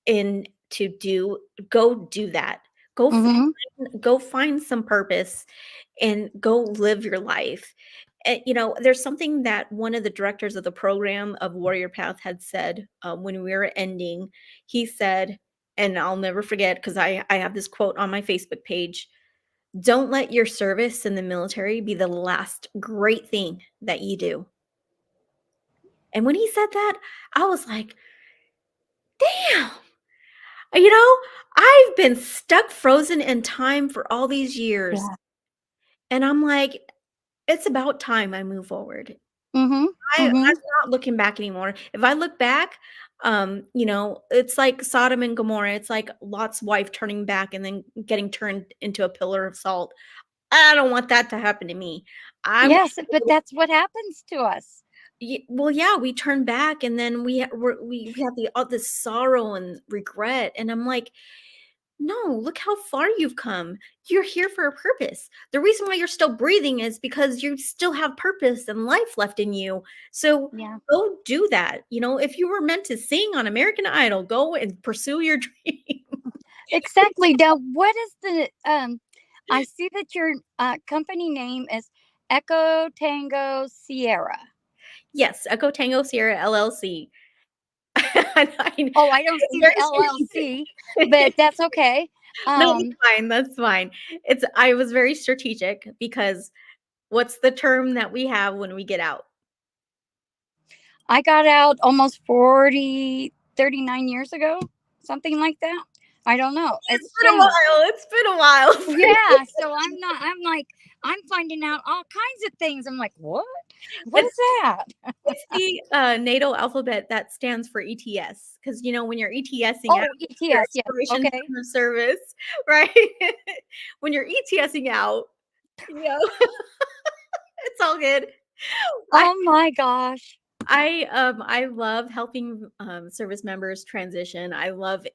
in to do, go do that. Mhm. Go find some purpose and go live your life. There's something that one of the directors of the program of Warrior Path had said when we were ending. He said, and I'll never forget because I have this quote on my Facebook page: "Don't let your service in the military be the last great thing that you do." And when he said that, I was like, damn, you know, I've been stuck frozen in time for all these years. Yeah. And I'm like, it's about time I move forward. Mhm. I'm Mhm. not looking back anymore. If I look back, it's like Sodom and Gomorrah. It's like Lot's wife turning back and then getting turned into a pillar of salt. I don't want that to happen to me. I want Yes, but that's what happens to us. well, yeah, we turn back and then we have the all this sorrow and regret, and I'm like, no, look how far you've come. You're here for a purpose. The reason why you're still breathing is because you still have purpose and life left in you. So Yeah. go do that. If you were meant to sing on American Idol, go and pursue your dream. Exactly. Now, what is the I see that your company name is Echo Tango Sierra. Yes, Echo Tango Sierra LLC. Oh, I don't It's see the very LLC, strategic. but that's okay. No, that's Um fine. That's fine. I was very strategic because what's the term that we have when we get out? I got out almost 39 years ago, something like that. I don't know. It's It's been a changed. while. It's been a while for you. Yeah, so I'm like, I'm finding out all kinds of things. I'm like, what? What It's is that? it's the, NATO alphabet that stands for ETS, because, when you're ETSing out, Oh, your ETS. Yes. expiration Okay. term of service, right? When you're ETSing out, you know, it's all good. I Oh my gosh. I love helping, service members transition. I love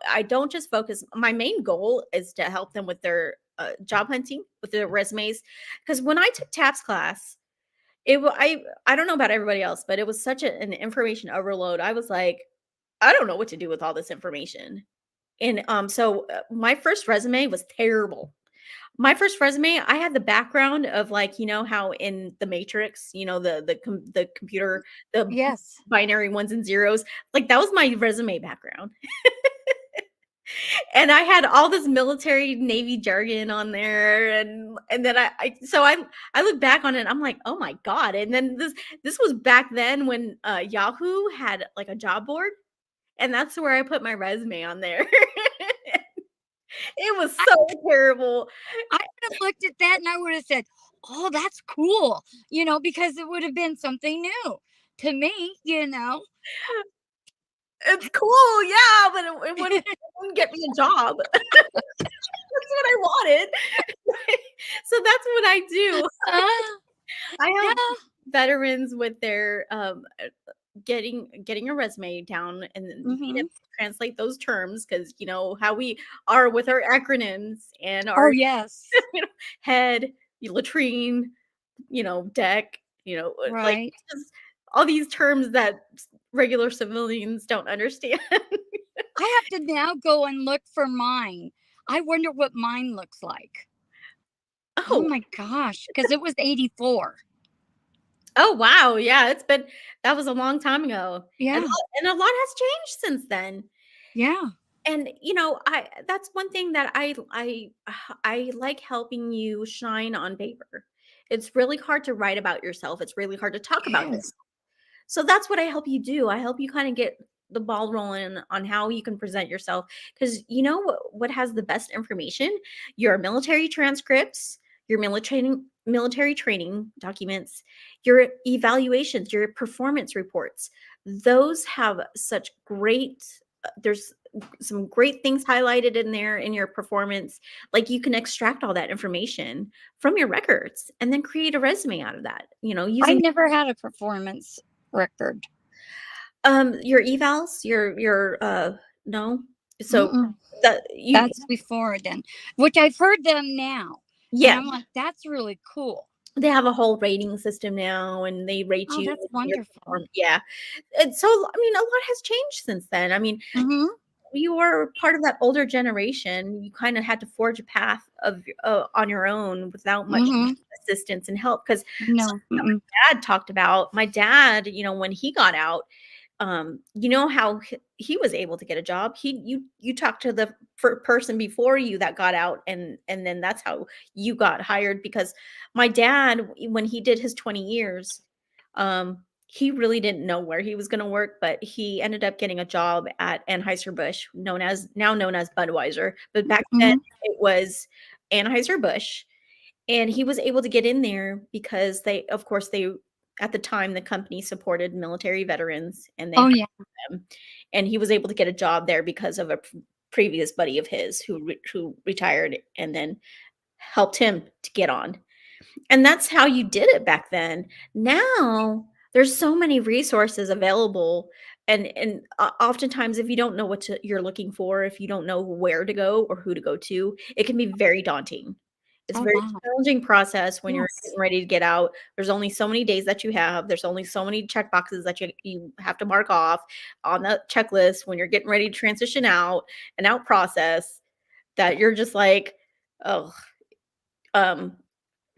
I don't just focus. My main goal is to help them with their, job hunting, with their resumes, because when I took TAPS class, I don't know about everybody else, but it was such an information overload. I was like, I don't know what to do with all this information. And my first resume was terrible. My first resume, I had the background of, like, you know how in The Matrix, the computer, the Yes. binary ones and zeros, like, that was my resume background. And I had all this military Navy jargon on there, and then I look back on it, I'm like, "Oh my god." And then this was back then when, Yahoo had, like, a job board, and that's where I put my resume on there. It was I so terrible. I would have looked at that and I would have said, "Oh, that's cool," because it would have been something new to me. It's cool, yeah, but it wouldn't get me a job. That's what I wanted. So that's what I do. Ah, I help yeah. veterans with their, getting a resume down and then being able Mhm. to translate those terms, because you know how we are with our acronyms and Oh, our, yes. you know, head, latrine, deck, like, Right. just all these terms that regular civilians don't understand. I have to now go and look for mine. I wonder what mine looks like. Oh Oh, my gosh, because it was 84. oh, wow, yeah, that was a long time ago, Yeah. and a lot has changed since then. Yeah. And, I that's one thing that I like helping you shine on paper. It's really hard to write about yourself, it's really hard to talk It about is. yourself. So that's what I help you do. I help you kind of get the ball rolling on how you can present yourself, because what has the best information? Your military transcripts, your military training documents, your evaluations, your performance reports. Those have such great there's some great things highlighted in there in your performance. Like, you can extract all that information from your records and then create a resume out of that, I using never had a performance record. Your evals, no? So Mm-mm. that you That's before then, which I've heard them now. And yeah, I'm like, that's really cool. they have a whole rating system now, and they rate Oh, you that's on your wonderful. yeah. And so, I mean, a lot has changed since then. I mean, Hmm. you were part of that older generation. You kinda had to forge a path on your own without much Hmm. assistance and help. Because No. Mm-mm. dad talked about my dad, when he got out, you know how he was able to get a job. You talked to the person before you that got out, and then that's how you got hired. Because my dad, when he did his 20 years, he really didn't know where he was going to work, but he ended up getting a job at Anheuser-Busch, known as Budweiser, but back then Hmm. it was Anheuser-Busch. And he was able to get in there because of course, at the time, the company supported military veterans, and they Oh, hired yeah. them. And he was able to get a job there because of a previous buddy of his who retired and then helped him to get on. And that's how you did it back then. Now, there's so many resources available, and oftentimes, if you don't know you're looking for, if you don't know where to go or who to go to, it can be very daunting. It's a Oh, very wow. challenging process when you're Yes. getting ready to get out. There's only so many days that you have. There's only so many check boxes that you have to mark off on the checklist when you're getting ready to transition out, an out process, that you're just like, "Oh, um,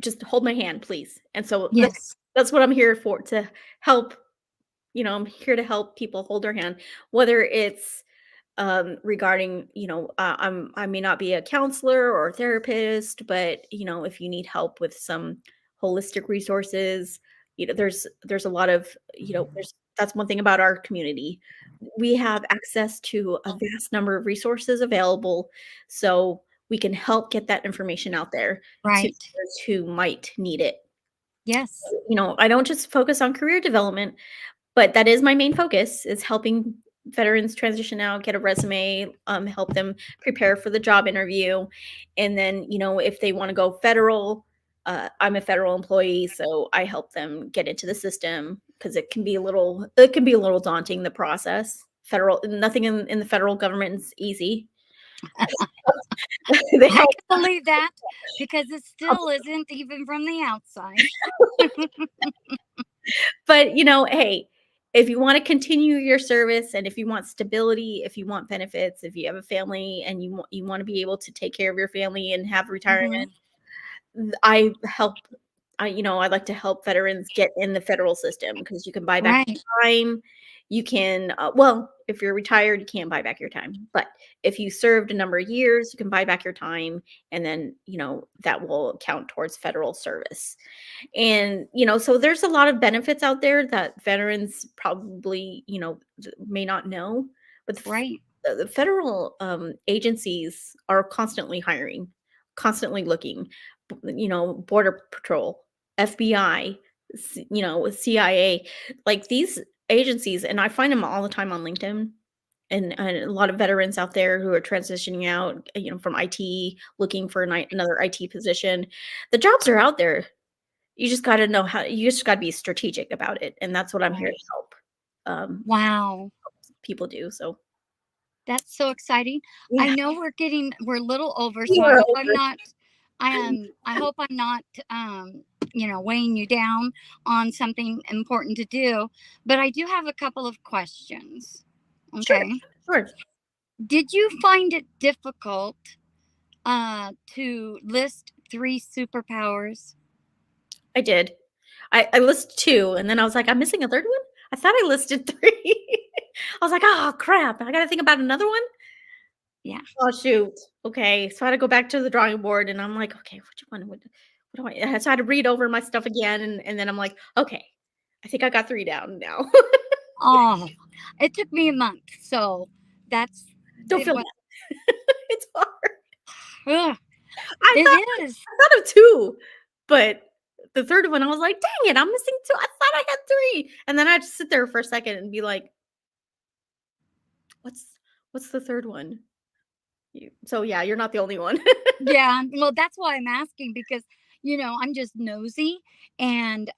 just hold my hand, please." And so Yes. that's what I'm here for, to help. I'm here to help people hold their hand, whether it's regarding, I may not be a counselor or a therapist, but if you need help with some holistic resources, there's a lot of, there's that's one thing about our community. We have access to a vast number of resources available, so we can help get that information out there to Right. those who might need it. Yes. I don't just focus on career development, but that is my main focus, is helping veterans transition out, get a resume, help them prepare for the job interview. And then, if they want to go federal, I'm a federal employee, so I help them get into the system, because it can be a little daunting, the process. Nothing in the federal government is easy. They I help, can believe that because it still isn't even from the outside. but hey, if you wanna continue your service and if you want stability, if you want benefits, if you have a family and you wanna be able to take care of your family and have Mhm. retirement, I help I like to help veterans get in the federal system because you can buy back Right. your time. You can, well, if you're retired, you can't buy back your time. But if you served a number of years, you can buy back your time, and then, that will count towards federal service. And, so there's a lot of benefits out there that veterans probably, may not know, but Right. the federal agencies are constantly hiring, constantly looking, Border Patrol, FBI, CIA, like these agencies, and I find them all the time on LinkedIn. And a lot of veterans out there who are transitioning out, from IT, looking for another IT position. The jobs are out there. You just gotta be strategic about it, and that's what I'm here to Right. help, um, Wow. people do, so That's so exciting. I yeah, know we're a little over, we so I are hope I'm over. not I hope I'm not weighing you down on something important to do, but I do have a couple of questions. Sure, Okay. sure, Did you find it difficult to list three superpowers? I did. I listed 2, and then I was like, "I'm missing a 3rd one? I thought I listed 3." I was like, "Oh, crap, I gotta think about another one? Yeah. Oh, shoot. Okay." So I had to go back to the drawing board, and I'm like, "Okay, which one what do I" so I had to read over my stuff again, and then I'm like, "Okay, I think I got 3 down now." Oh, it took me a month, so that's Don't it feel was. bad. It's hard. Ugh, I it is. thought of 2, but the 3rd one, I was like, "Dang it, I'm missing 2. I thought I had 3." And then I had to sit there for a second and be like, "What's the 3rd one?" So, yeah, you're not the only one. Yeah, well, that's why I'm asking because, I'm just nosy. And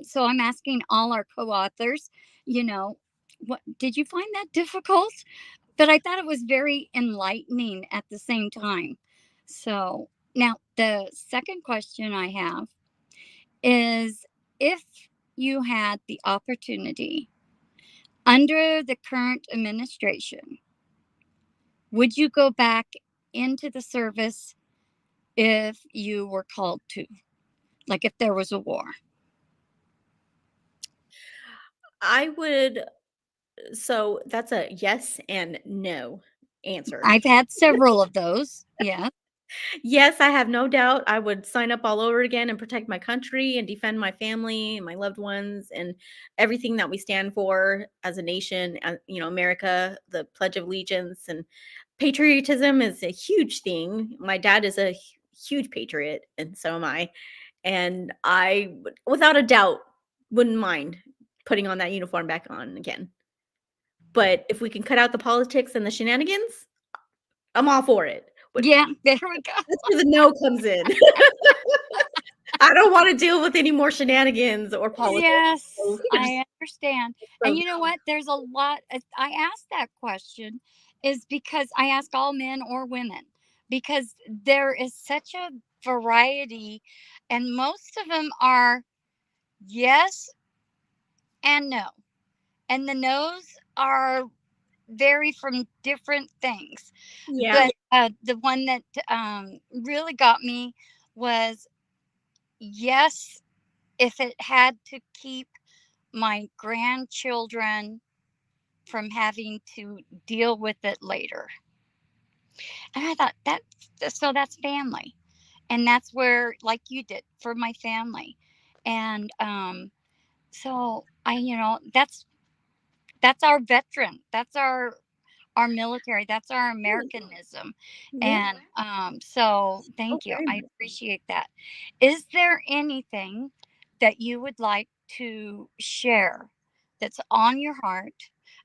so I'm asking all our co authors, what did you find that difficult? But I thought it was very enlightening at the same time. So now the second question I have is, if you had the opportunity under the current administration, would you go back into the service if you were called to? Like if there was a war. I would so that's a yes and no answer. I've had several of those. Yeah. Yes, I have no doubt I would sign up all over again and protect my country and defend my family and my loved ones and everything that we stand for as a nation, America, the Pledge of Allegiance and patriotism is a huge thing. My dad is a huge patriot and so am I. And without a doubt, wouldn't mind putting on that uniform back on again. But if we can cut out the politics and the shenanigans, I'm all for it. But Yeah. There we go. that's where the no comes in. I don't wanna deal with any more shenanigans or politics. So Yes, we could just I understand. so And you know what? There's a lot. I asked that question is because I ask all men or women because there is such a variety, and most of them are yes and no. And the no's are vary from different things. yeah. But the one that really got me was yes, if it had to keep my grandchildren from having to deal with it later. And I thought so that's family. And that's where, like you did for my family. And so that's our veteran. That's our military. That's our Americanism. Yeah. And so Oh, thank you. very I much. appreciate that. Is there anything that you would like to share that's on your heart?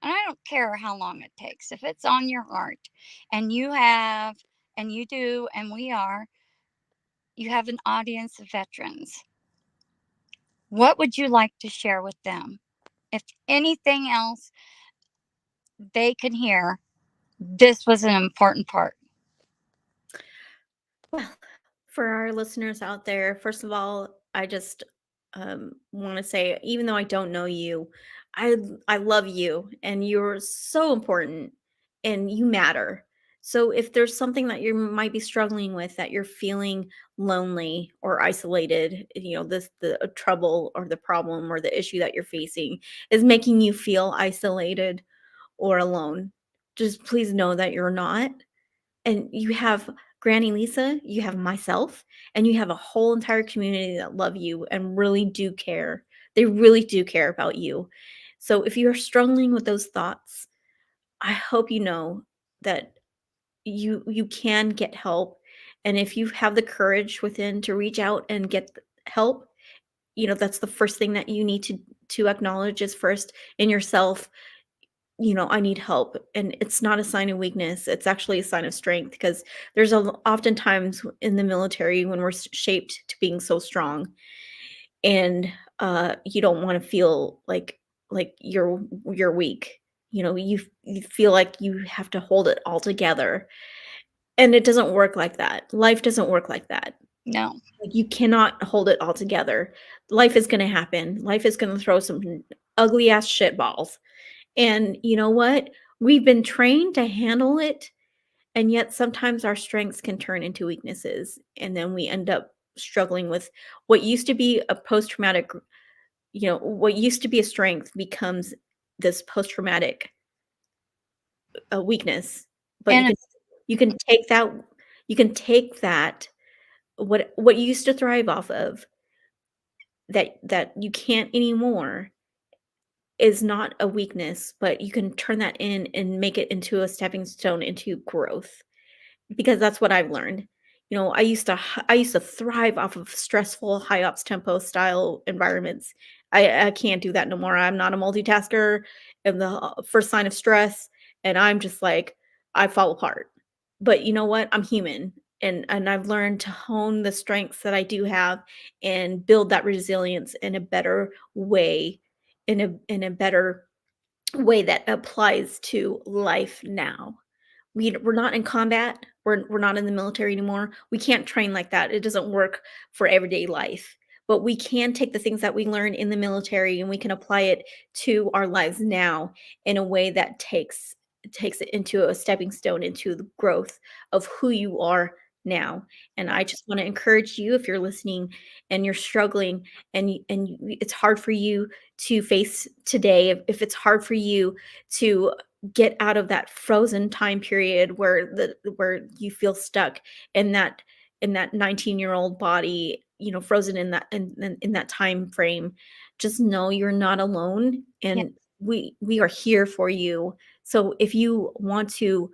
And I don't care how long it takes. If it's on your heart and and you do, and you have an audience of veterans, what would you like to share with them? If anything else they can hear, this was an important part. Well, for our listeners out there, first of all, I just, wanna say, even though I don't know you, I I love you and you're so important and you matter. So if there's something that you might be struggling with, that you're feeling lonely or isolated, this the trouble or the problem or the issue that you're facing is making you feel isolated or alone, just please know that you're not. And you have Granny Lisa, you have myself, and you have a whole entire community that love you and really do care. They really do care about you. So if you're struggling with those thoughts, I hope you know that you can get help. And if you have the courage within to reach out and get help, that's the first thing that you need to acknowledge is first in yourself. I need help. And it's not a sign of weakness. It's actually a sign of strength because there's oftentimes in the military when we're shaped to being so strong and you don't want to feel like you're weak. You feel like you have to hold it all together. And it doesn't work like that. Life doesn't work like that. No. Like you cannot hold it all together. Life is going to happen. Life is going to throw some ugly ass shit balls, and you know what? We've been trained to handle it, and yet sometimes our strengths can turn into weaknesses. And then we end up struggling with what used to be a post traumatic, what used to be a strength becomes this post traumatic weakness. But And you can take that, what you used to thrive off of that you can't anymore is not a weakness, but you can turn that in and make it into a stepping stone into growth. Because that's what I've learned. I used to thrive off of stressful, high ops tempo style environments. I can't do that no more. I'm not a multitasker, and the first sign of stress, and I'm just like, I fall apart. But you know what? I'm human, and I've learned to hone the strengths that I do have and build that resilience in a better way, in a better way that applies to life now. We're not in combat. We're not in the military anymore. We can't train like that. It doesn't work for everyday life. But we can take the things that we learn in the military and we can apply it to our lives now in a way that takes it into a stepping stone into the growth of who you are now. And I just want to encourage you, if you're listening and you're struggling it's hard for you to face today, if it's hard for you to get out of that frozen time period where you feel stuck in that 19-year-old body, frozen in that time frame. Just know you're not alone, yeah, and we are here for you. So if you want to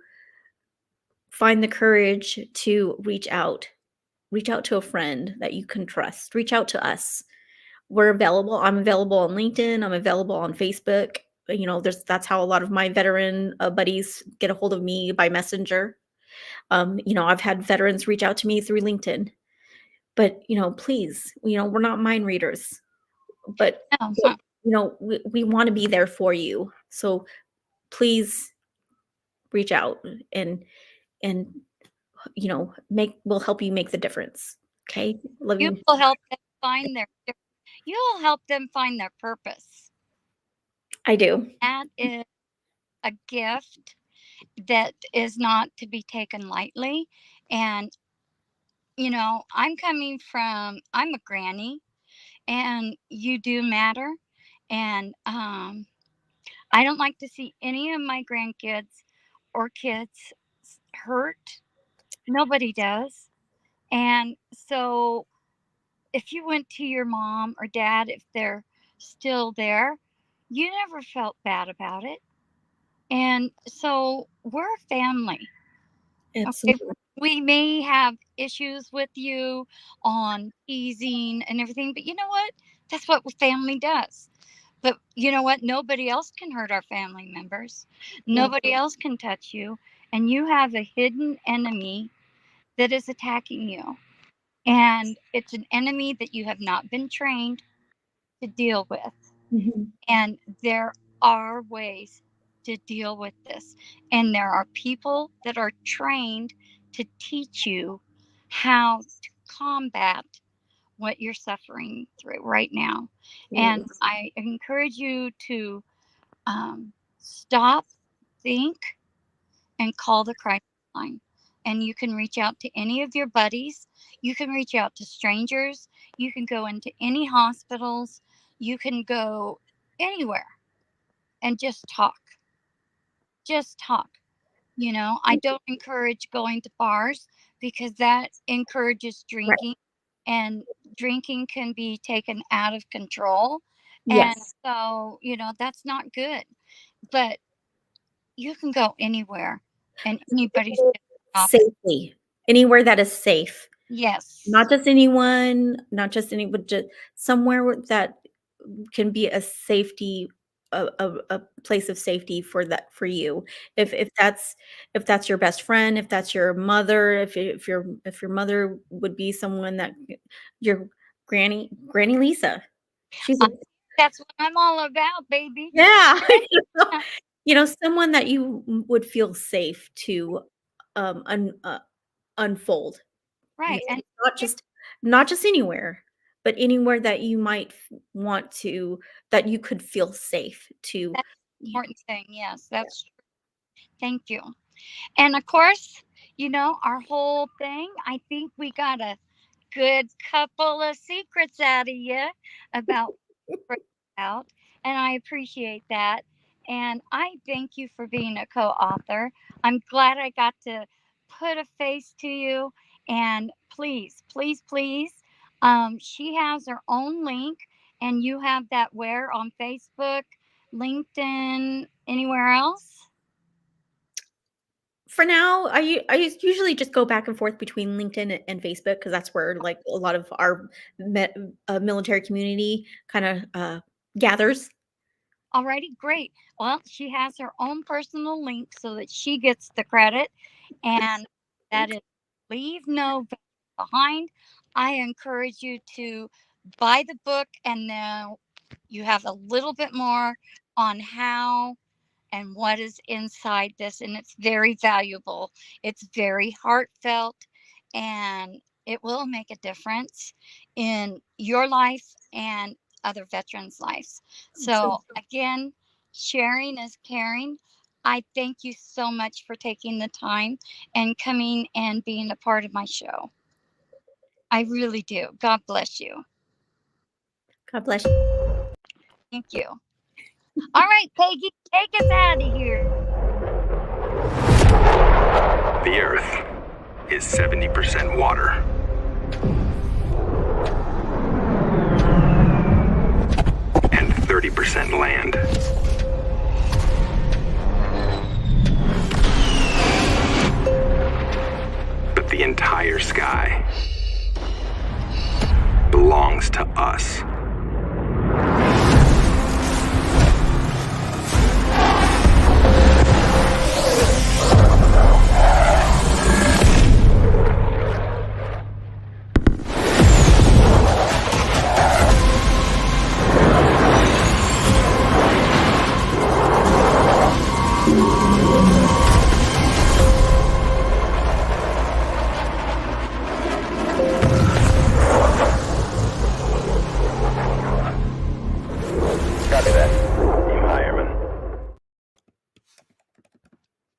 find the courage to reach out to a friend that you can trust. Reach out to us. We're available. I'm available on LinkedIn. I'm available on Facebook. That's how a lot of my veteran buddies get a hold of me, by Messenger. I've had veterans reach out to me through LinkedIn. But please, we're not mind readers. But, no, but we want to be there for you. So please reach out and make we'll help you make the difference. Okay, love you you. will help them find you'll help them find their purpose. I do. That is a gift that is not to be taken lightly. And I'm a granny, and you do matter. And I don't like to see any of my grandkids or kids hurt. Nobody does. And so if you went to your mom or dad, if they're still there, you never felt bad about it. And so we're a family. Okay. Absolutely. We may have issues with you on teasing and everything, but you know what? That's what family does. But you know what? Nobody else can hurt our family members. Yeah. Nobody else can touch you. And you have a hidden enemy that is attacking you. And it's an enemy that you have not been trained to deal with. Mhm. And there are ways to deal with this. And there are people that are trained to teach you how to combat what you're suffering through right now. And Absolutely. I encourage you to Stop, think, and call the crisis line. And you can reach out to any of your buddies. You can reach out to strangers. You can go into any hospitals. You can go anywhere and just talk. Just talk. I don't encourage going to bars because that encourages Right. drinking, and drinking can be taken out of control. And Yes. so, that's not good. But you can go anywhere and anybody's off. Safely. Anywhere that is safe. Yes. Not just anyone, not just any but just somewhere that can be a safety a place of safety for you. If that's your best friend, if that's your mother, if your mother would be someone that your Granny Lisa. She's a Uh, that's what I'm all about, baby. yeah, you know someone that you would feel safe to, unfold. Right. And Not just anywhere, but anywhere that you might want to that you could feel safe to, that's you the important thing. Yes, that's true. Thank you. And of course, our whole thing, I think we got a good couple of secrets out of you about what we're out, and I appreciate that. And I thank you for being a co-author. I'm glad I got to put a face to you. And please, please, please, she has her own link, and you have that where on Facebook, LinkedIn, anywhere else? For now, usually just go back and forth between LinkedIn and Facebook because that's where, like, a lot of our military community kinda, gathers. Alrighty, great. Well, she has her own personal link so that she gets the credit, and that is Leave No Veterans Behind. I encourage you to buy the book, and now you have a little bit more on how and what is inside this. And it's very valuable, it's very heartfelt, and it will make a difference in your life and other veterans' lives. So So, again, sharing is caring. I thank you so much for taking the time and coming and being a part of my show. I really do. God bless you. God bless you. Thank you. All right, Peggy, take us out of here. The Earth is 70% water. And 30% land. But the entire sky belongs to us.